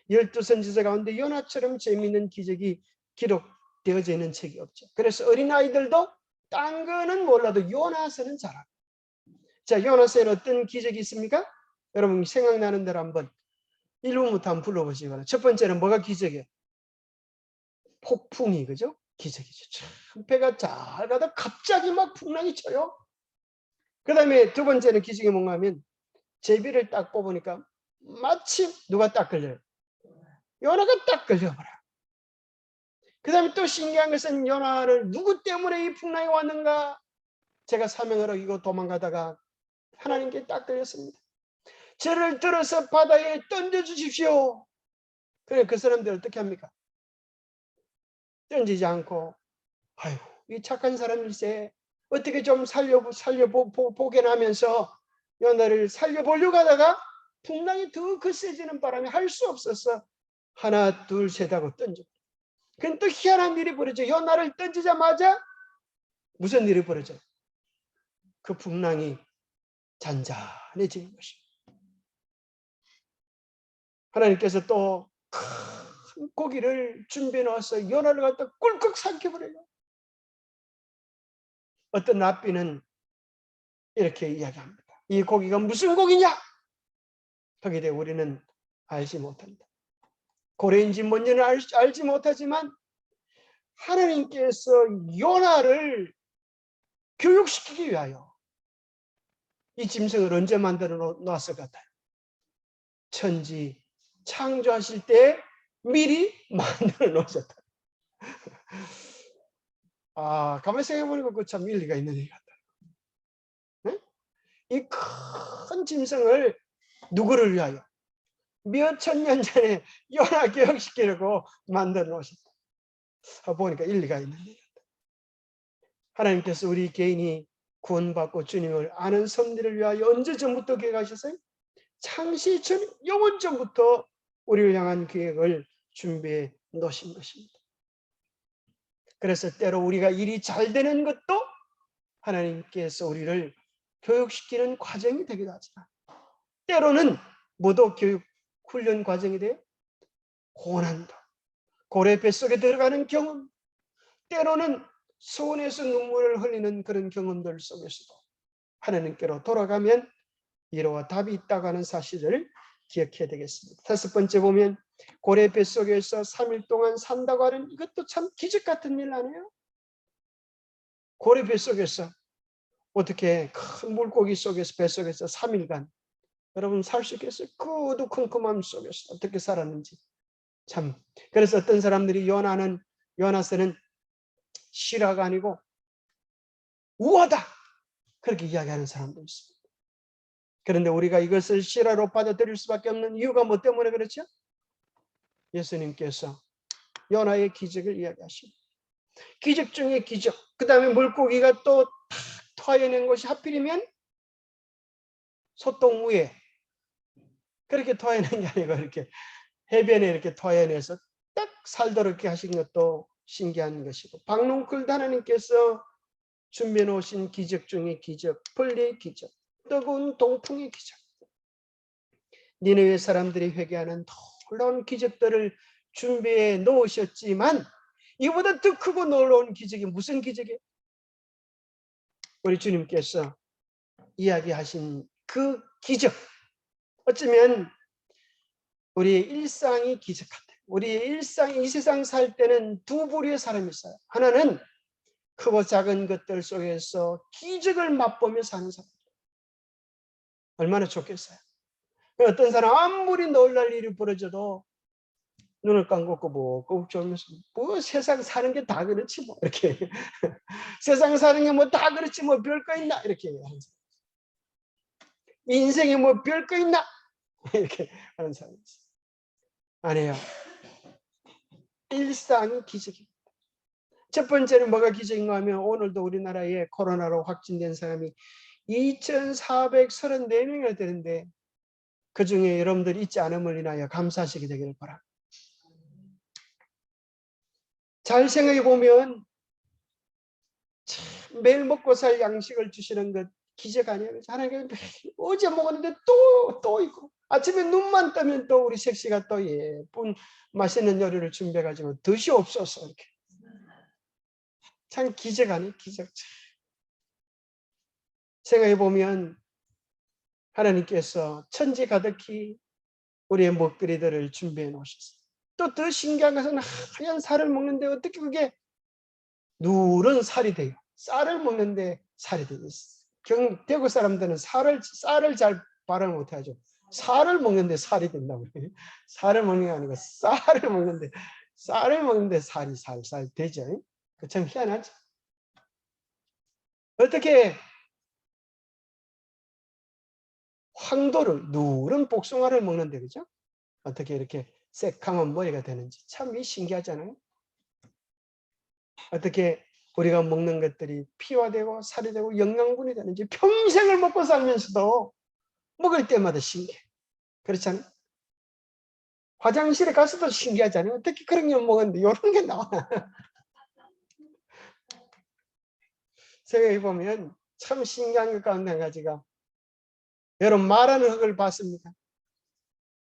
S1: 12선지자 가운데 요나처럼 재미있는 기적이 기록되어져 있는 책이 없죠. 그래서 어린아이들도 딴 거는 몰라도 요나서는 잘 알아요. 자, 요나서에는 어떤 기적이 있습니까? 여러분 생각나는 대로 한번 1번부터 한번 불러보시기 바랍니다. 첫 번째는 뭐가 기적이에요? 폭풍이, 그죠? 기적이죠. 참 배가 잘 가다 갑자기 막 풍랑이 쳐요. 그 다음에 두 번째는 기적이 뭔가 하면 제비를 딱 뽑으니까 마침 누가 딱 걸려요? 요나가 딱 걸려버려요. 그 다음에 또 신기한 것은 요나를 누구 때문에 이 풍랑이 왔는가? 제가 사명을 어기고 도망가다가 하나님께 딱 걸렸습니다. 저를 들어서 바다에 던져주십시오. 그래 그 사람들 어떻게 합니까? 던지지 않고 아유 이 착한 사람일세 어떻게 좀 살려보게나 하면서 요나를 살려보려고 하다가 풍랑이 더 거세지는 바람에 할 수 없어서 하나 둘 셋 하고 던져. 그럼 또 희한한 일이 벌어져. 요나를 던지자마자 무슨 일이 벌어져? 그 풍랑이 잔잔해지는 것입니다. 하나님께서 또 큰 고기를 준비해 놓아서 요나를 갖다 꿀꺽 삼켜버려요. 어떤 랍비는 이렇게 이야기합니다. 이 고기가 무슨 고기냐? 하게 되 우리는 알지 못한다. 고래인지 뭔지는 알지 못하지만 하나님께서 요나를 교육시키기 위하여 이 짐승을 언제 만들어 놓았을 것 같아요? 천지 창조하실 때 미리 만들어 놓으셨다. 아, 가만히 생각해보니까 그 참 일리가 있는 얘기 같다. 네? 이 큰 짐승을 누구를 위하여? 몇 천 년 전에 요나 교육시키려고 만들어 놓으셨다. 보니까 일리가 있는 얘기 같다. 하나님께서 우리 개인이 구원받고 주님을 아는 섭리를 위하여 언제 전부터 계획하셨어요? 창세 전 영원 전부터 우리를 향한 계획을 준비해 놓으신 것입니다. 그래서 때로 우리가 일이 잘 되는 것도 하나님께서 우리를 교육시키는 과정이 되기도 하지만 때로는 모두 교육 훈련 과정이 돼요. 고난도, 고래 뱃속에 들어가는 경험, 때로는 손에서 눈물을 흘리는 그런 경험들 속에서도 하나님께로 돌아가면 위로와 답이 있다고 하는 사실을 기억해야 되겠습니다. 다섯 번째 보면 고래 뱃속에서 3일 동안 산다고 하는 이것도 참 기적 같은 일 아니에요? 고래 뱃속에서 어떻게 큰 물고기 속에서 뱃속에서 3일간 여러분 살 수 있겠어요? 그 어두컴컴함 속에서 어떻게 살았는지 참. 그래서 어떤 사람들이 요나서는 실화가 아니고 우화다 그렇게 이야기하는 사람도 있습니다. 그런데 우리가 이것을 실화로 받아들일 수밖에 없는 이유가 뭐 때문에 그렇죠? 예수님께서 요나의 기적을 이야기하십니다. 기적 중에 기적. 그 다음에 물고기가 또 토해낸 것이 하필이면 소똥 위에 그렇게 토해낸 게 아니고 이렇게 해변에 이렇게 토해내서 딱 살도록 하신 것도 신기한 것이고 박농클 하나님께서 준비해 놓으신 기적 중의 기적, 벌레의 기적, 뜨거운 동풍의 기적, 니느웨 사람들이 회개하는 놀라운 기적들을 준비해 놓으셨지만 이보다 더 크고 놀라운 기적이 무슨 기적이에요? 우리 주님께서 이야기하신 그 기적, 어쩌면 우리의 일상이 기적 같아요. 우리의 일상, 이 세상 살 때는 두 부류의 사람이 있어요. 하나는 크고 작은 것들 속에서 기적을 맛보며 사는 사람. 얼마나 좋겠어요. 어떤 사람 아무리 놀랄 일이 벌어져도 눈을 감고 꼭 졸면서 뭐 세상 사는 게 다 그렇지 뭐 이렇게 세상 사는 게 뭐 다 그렇지 뭐 별거 있나 이렇게 하는 사람. 인생에 뭐 별거 있나 이렇게 하는 사람이 있어요. 아니에요. 일상이 기적입니다. 첫 번째는 뭐가 기적인가 하면 오늘도 우리나라에 코로나로 확진된 사람이 2,434명이나 되는데 그중에 여러분들이 잊지 않음을 인하여 감사하시게 되기를 바랍니다. 잘 생각해 보면 매일 먹고 살 양식을 주시는 것 기적 아니에요? 하나님께서 어제 먹었는데 또 있고 아침에 눈만 뜨면 또 우리 색시가 또 예쁜 맛있는 요리를 준비해가지고 드시옵소서 이렇게. 참 기적 아니에요? 기적. 생각해 보면 하나님께서 천지 가득히 우리의 먹거리들을 준비해 놓으셨어요. 또 더 신기한 것은 하얀 살을 먹는데 어떻게 그게 누런 살이 돼요. 쌀을 먹는데 살이 돼요. 대구 사람들은 쌀을 잘 발음을 못하죠. 살을 먹는데 살이 된다고 해요. 살을 먹는 게 아니고 쌀을 먹는데 살이 살살 되죠. 그 참 희한하죠. 어떻게 황도를 누런 복숭아를 먹는데 그죠? 어떻게 이렇게 새카만 머리가 되는지 참 신기하잖아요. 어떻게 우리가 먹는 것들이 피가 되고 살이 되고 영양분이 되는지 평생을 먹고 살면서도 먹을 때마다 신기해. 그렇잖아요. 화장실에 가서도 신기하잖아요. 어떻게 그런 게 먹었는데 이런 게 나와. 생각해 보면 참 신기한 것 가운데 한 가지가 여러분 말하는 흙을 봤습니까?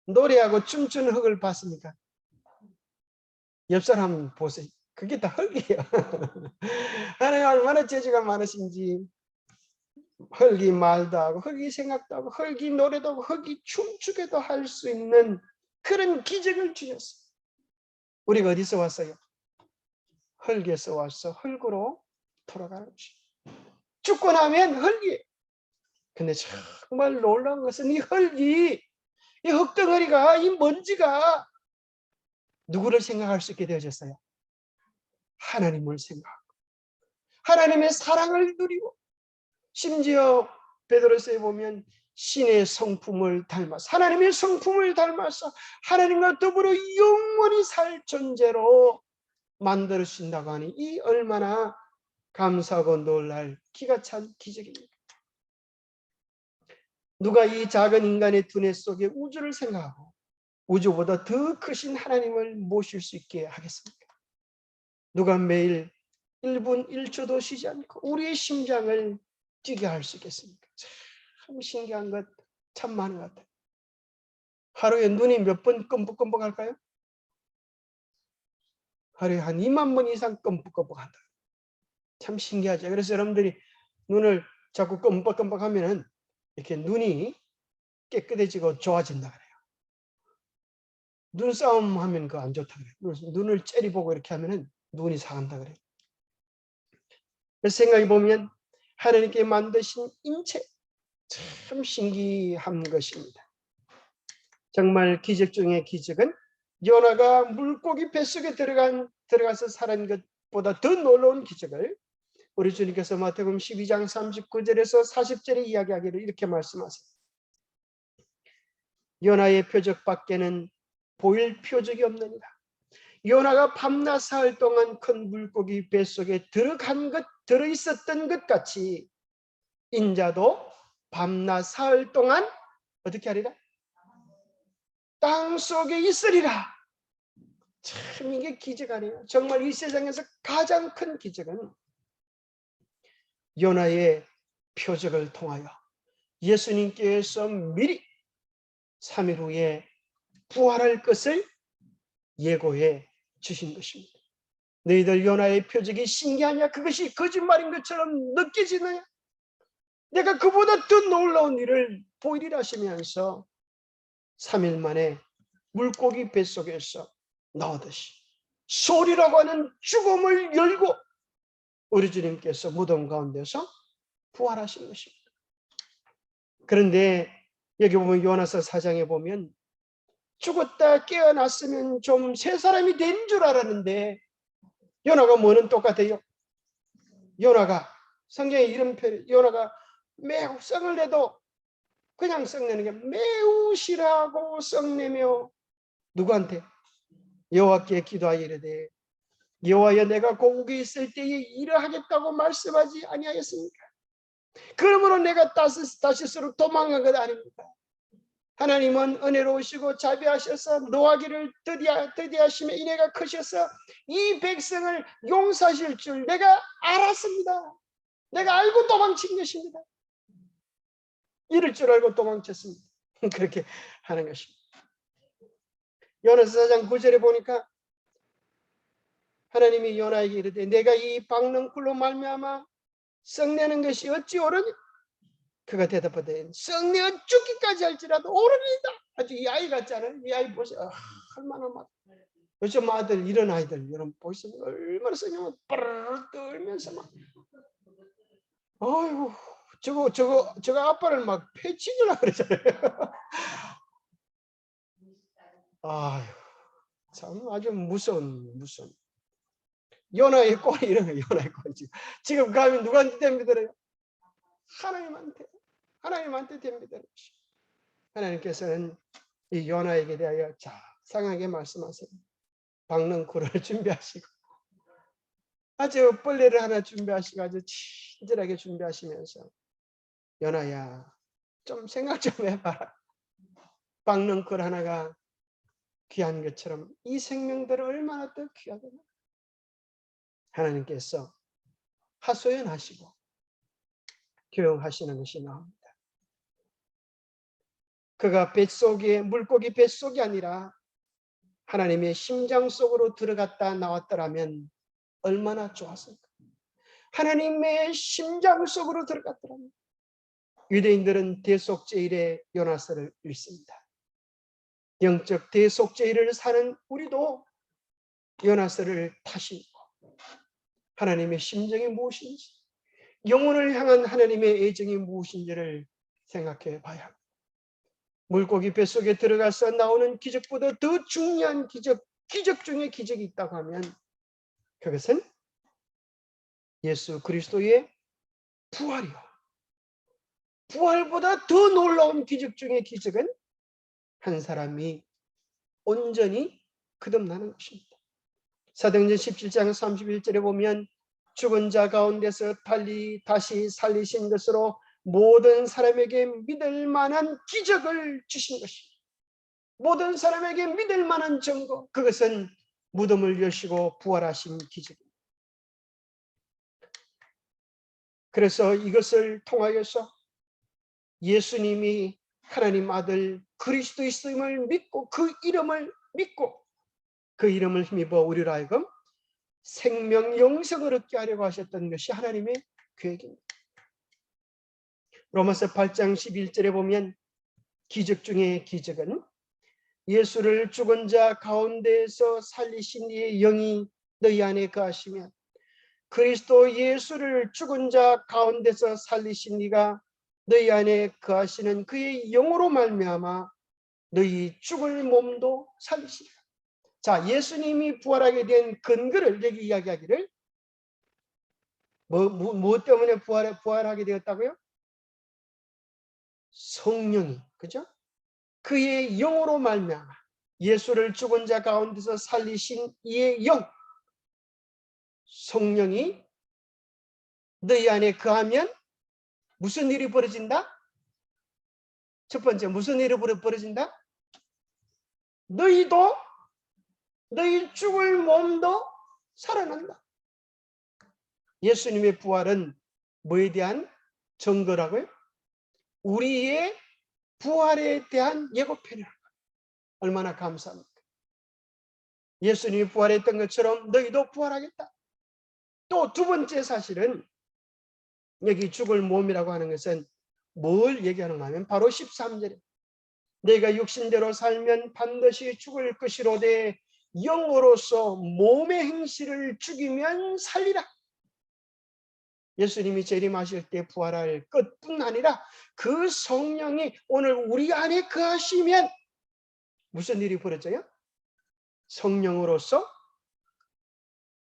S1: 노래하고 춤추는 흙을 봤습니까? 옆 사람 보세요. 그게 다 흙이에요. 하나님 얼마나 재주가 많으신지 흙이 말도 하고 흙이 생각도 하고 흙이 노래도 하고 흙이 춤추게도 할 수 있는 그런 기적을 주셨어요. 우리가 어디서 왔어요? 흙에서 와서 흙으로 돌아가는 것이. 죽고 나면 흙이에요. 근데 정말 놀라운 것은 이 흙이, 이 흙덩어리가, 이 먼지가 누구를 생각할 수 있게 되어졌어요? 하나님을 생각하고 하나님의 사랑을 누리고 심지어 베드로서에 보면 신의 성품을 닮아서 하나님의 성품을 닮아서 하나님과 더불어 영원히 살 존재로 만들어 주신다고 하니 이 얼마나 감사하고 놀랄 기가 찬 기적입니다. 누가 이 작은 인간의 두뇌 속에 우주를 생각하고 우주보다 더 크신 하나님을 모실 수 있게 하겠습니까? 누가 매일 1분 1초도 쉬지 않고 우리의 심장을 뛰게 할 수 있겠습니까? 참 신기한 것 참 많은 것 같아요. 하루에 눈이 몇 번 끔뻑끔뻑 할까요? 하루에 한 2만 번 이상 끔뻑끔뻑 한다. 참 신기하죠. 그래서 여러분들이 눈을 자꾸 끔뻑끔뻑 하면은 이렇게 눈이 깨끗해지고 좋아진다 그래요. 눈싸움 하면 그거 안 좋다 그래요. 눈을 째려보고 이렇게 하면은 눈이 상한다 그래요. 그래서 생각해 보면 하나님께 만드신 인체 참 신기한 것입니다. 정말 기적 중의 기적은 요나가 물고기 뱃속에 들어가서 살은 것보다 더 놀라운 기적을 우리 주님께서 마태복음 12장 39절에서 40절에 이야기하기를 이렇게 말씀하세요. 요나의 표적 밖에는 보일 표적이 없느니라. 요나가 밤낮 사흘 동안 큰 물고기 뱃속에 들어있었던 것 같이 인자도 밤낮 사흘 동안 어떻게 하리라? 땅 속에 있으리라. 참 이게 기적 아니에요. 정말 이 세상에서 가장 큰 기적은 요나의 표적을 통하여 예수님께서 미리 3일 후에 부활할 것을 예고해 주신 것입니다. 너희들 요나의 표적이 신기하냐? 그것이 거짓말인 것처럼 느껴지느냐? 내가 그보다 더 놀라운 일을 보이리라 하시면서 3일 만에 물고기 뱃속에서 나오듯이 소리라고 하는 죽음을 열고 우리 주님께서 무덤 가운데서 부활하신 것입니다. 그런데 여기 보면 요나서 4장에 보면 죽었다 깨어났으면 좀 새 사람이 된 줄 알았는데 요나가 뭐는 똑같아요. 요나가 성경에 이런 표현, 요나가 매우 썩을 내도 그냥 썩내는 게 매우 싫어하고 썩내며 누구한테? 여호와께 기도하여 이르되 여호와여 내가 고국에 있을 때에 이러하겠다고 말씀하지 아니하였습니까? 그러므로 내가 다시스로 도망간 것 아닙니까? 하나님은 은혜로우시고 자비하셔서 노하기를 더디하시며 인애가 크셔서 이 백성을 용서하실 줄 내가 알았습니다. 내가 알고 도망친 것입니다. 이럴 줄 알고 도망쳤습니다. 그렇게 하는 것입니다. 요나서 4장 9절에 보니까 하나님이 요나에게 이르되 내가 이 박능쿨로 말미암아 썩내는 것이 어찌 옳으니? 그가 대답하되 썩내어 죽기까지 할지라도 옳으리이다. 아주 이 아이 같지 않아요? 이 아이 보세요. 얼마나 막 요즘 아들 이런 아이들 여러분 보시면 얼마나 썩내면 빠르르 떨면서 막 아이고 저거 아빠를 막 패치주려고 그러잖아요. 아유 참 아주 무서운 요나의 꼴이 이런 거예요. 요나의 꼴 지금 감히 누구한테 됩니다요? 하나님한테 됩니다. 하나님께서는 이 요나에게 대하여 자상하게 말씀하세요. 박능쿨을 준비하시고 아주 벌레를 하나 준비하시고 아주 친절하게 준비하시면서 요나야 좀 생각 좀 해봐라. 박능쿨 하나가 귀한 것처럼 이 생명들은 얼마나 더 귀하구나. 하나님께서 하소연하시고 교육하시는 것이 나옵니다. 그가 뱃속에 물고기 뱃속이 아니라 하나님의 심장 속으로 들어갔다 나왔더라면 얼마나 좋았을까. 하나님의 심장 속으로 들어갔더라면. 유대인들은 대속죄일에 요나서를 읽습니다. 영적 대속죄일을 사는 우리도 요나서를 다시 읽고 하나님의 심정이 무엇인지, 영혼을 향한 하나님의 애정이 무엇인지를 생각해 봐야 합니다. 물고기 뱃속에 들어가서 나오는 기적보다 더 중요한 기적 중에 기적이 있다고 하면 그것은 예수 그리스도의 부활이요. 부활보다 더 놀라운 기적 중의 기적은 한 사람이 온전히 거듭나는 것입니다. 사도행전 17장 31절에 보면 죽은 자 가운데서 다시 살리신 것으로 모든 사람에게 믿을 만한 기적을 주신 것입니다. 모든 사람에게 믿을 만한 증거, 그것은 무덤을 여시고 부활하신 기적입니다. 그래서 이것을 통하여서 예수님이 하나님 아들 그리스도이심을 믿고 그 이름을 믿고 그 이름을 힘입어 우리로 하여금 생명 영생을 얻게 하려고 하셨던 것이 하나님의 계획입니다. 로마서 8장 11절에 보면 기적 중에 기적은 예수를 죽은 자 가운데에서 살리신 이의 영이 너희 안에 거하시면 그리스도 예수를 죽은 자 가운데서 살리신 이가 너희 안에 거하시는 그의 영으로 말미암아 너희 죽을 몸도 살리시리라. 자, 예수님이 부활하게 된 근거를 여기 이야기하기를 뭐 때문에 부활하게 되었다고요? 성령이, 그죠? 그의 영으로 말미암아 예수를 죽은 자 가운데서 살리신 이의 영, 성령이 너희 안에 거하면 무슨 일이 벌어진다? 첫 번째, 무슨 일이 벌어진다? 너희도 너희 죽을 몸도 살아난다. 예수님의 부활은 뭐에 대한 증거라고요? 우리의 부활에 대한 예고편이라고. 얼마나 감사합니까? 예수님이 부활했던 것처럼 너희도 부활하겠다. 또 두 번째 사실은 여기 죽을 몸이라고 하는 것은 뭘 얘기하는가 하면 바로 13절에 내가 육신대로 살면 반드시 죽을 것이로되 영으로서 몸의 행실을 죽이면 살리라. 예수님이 재림하실 때 부활할 것뿐 아니라 그 성령이 오늘 우리 안에 거하시면 무슨 일이 벌어져요? 성령으로서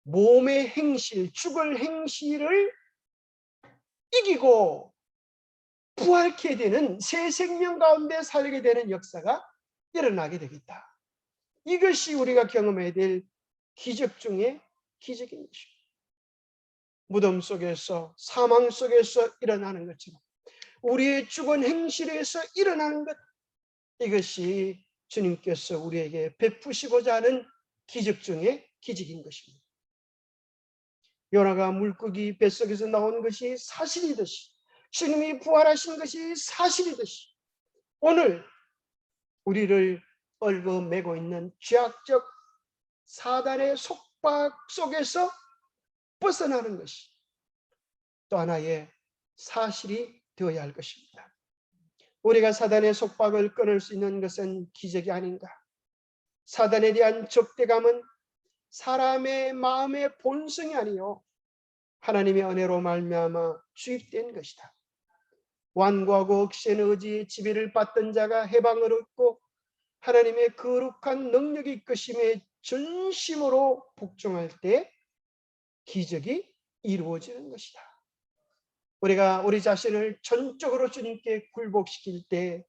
S1: 몸의 행실, 죽을 행실을 이기고 부활케 되는 새 생명 가운데 살게 되는 역사가 일어나게 되겠다. 이것이 우리가 경험해야 될 기적 중에 기적인 것입니다. 무덤 속에서 사망 속에서 일어나는 것처럼 우리의 죽은 행실에서 일어나는 것, 이것이 주님께서 우리에게 베푸시고자 하는 기적 중에 기적인 것입니다. 요나가 물고기 뱃속에서 나온 것이 사실이듯이 주님이 부활하신 것이 사실이듯이 오늘 우리를 얽어매고 있는 죄악적 사단의 속박 속에서 벗어나는 것이 또 하나의 사실이 되어야 할 것입니다. 우리가 사단의 속박을 끊을 수 있는 것은 기적이 아닌가? 사단에 대한 적대감은 사람의 마음의 본성이 아니요 하나님의 은혜로 말미암아 주입된 것이다. 완고하고 억센 의지의 지배를 받던 자가 해방을 얻고 하나님의 거룩한 능력이 이끄심에 전심으로 복종할 때 기적이 이루어지는 것이다. 우리가 우리 자신을 전적으로 주님께 굴복시킬 때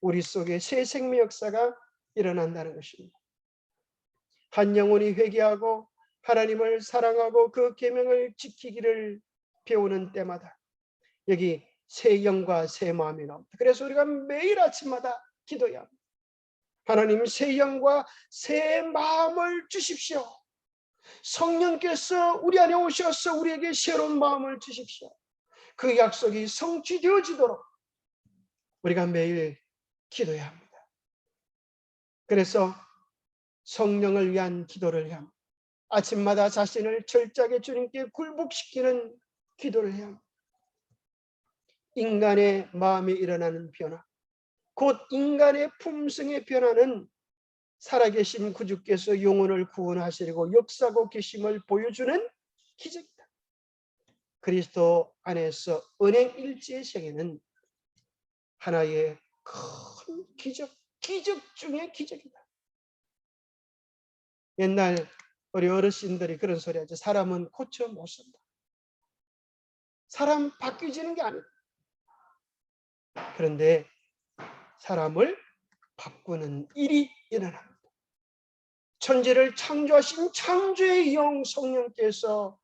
S1: 우리 속에 새 생명 역사가 일어난다는 것입니다. 한 영혼이 회개하고 하나님을 사랑하고 그 계명을 지키기를 배우는 때마다 여기 새 영과 새 마음이 나옵니다. 그래서 우리가 매일 아침마다 기도해야 합니다. 하나님 새 영과 새 마음을 주십시오. 성령께서 우리 안에 오셔서 우리에게 새로운 마음을 주십시오. 그 약속이 성취되어지도록 우리가 매일 기도해야 합니다. 그래서 성령을 위한 기도를 해야 합니다. 아침마다 자신을 철저하게 주님께 굴복시키는 기도를 해야 합니다. 인간의 마음에 일어나는 변화, 곧 인간의 품성의 변화는 살아계신 구주께서 영혼을 구원하시려고 역사하고 계심을 보여주는 기적이다. 그리스도 안에서 은행일지의 세계는 하나의 큰 기적 중의 기적이다. 옛날 우리 어르신들이 그런 소리 하죠. 사람은 고쳐 못 산다. 사람 바뀌지는 게 아니다. 그런데 사람을 바꾸는 일이 일어납니다. 천지를 창조하신 창조의 영 성령께서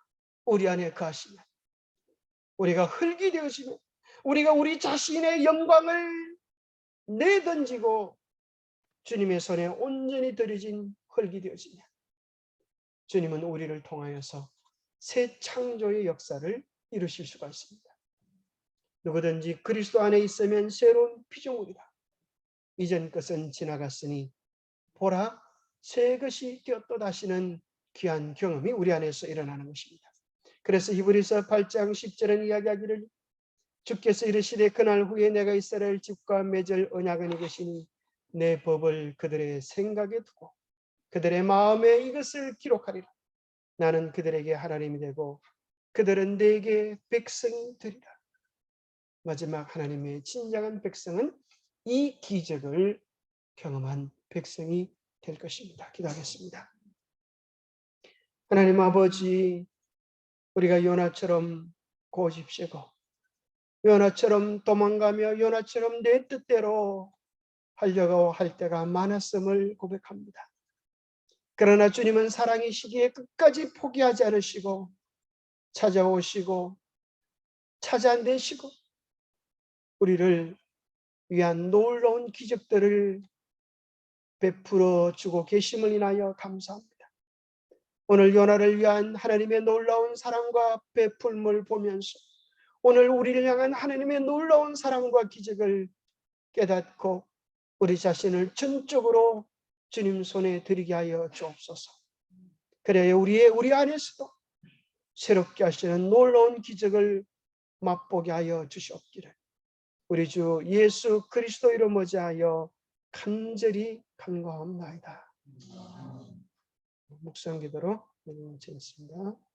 S1: 우리 안에 거하시면 우리가 흙이 되어지면 우리가 우리 자신의 영광을 내던지고 주님의 손에 온전히 들여진 흙이 되어지면 주님은 우리를 통하여서 새 창조의 역사를 이루실 수가 있습니다. 누구든지 그리스도 안에 있으면 새로운 피조물이다. 이전 것은 지나갔으니 보라 새 것이 되었도다 하시는 귀한 경험이 우리 안에서 일어나는 것입니다. 그래서 히브리서 8장 10절은 이야기하기를 주께서 이르시되 그날 후에 내가 이스라엘 집과 맺을 언약은 이것이니 내 법을 그들의 생각에 두고 그들의 마음에 이것을 기록하리라. 나는 그들에게 하나님이 되고 그들은 내게 백성이 되리라. 마지막 하나님의 진정한 백성은 이 기적을 경험한 백성이 될 것입니다. 기도하겠습니다. 하나님 아버지, 우리가 요나처럼 고집세고 요나처럼 도망가며 요나처럼 내 뜻대로 하려고 할 때가 많았음을 고백합니다. 그러나 주님은 사랑이시기에 끝까지 포기하지 않으시고 찾아오시고 찾아내시고 우리를 위한 놀라운 기적들을 베풀어 주고 계심을 인하여 감사합니다. 오늘 요나를 위한 하나님의 놀라운 사랑과 베풀음을 보면서 오늘 우리를 향한 하나님의 놀라운 사랑과 기적을 깨닫고 우리 자신을 전적으로 주님 손에 드리게 하여 주옵소서. 그래야 우리 안에서도 새롭게 하시는 놀라운 기적을 맛보게 하여 주시옵기를 우리 주 예수 그리스도 이름 의지하여 간절히 간구하옵나이다. 묵상 기도로 마치겠습니다.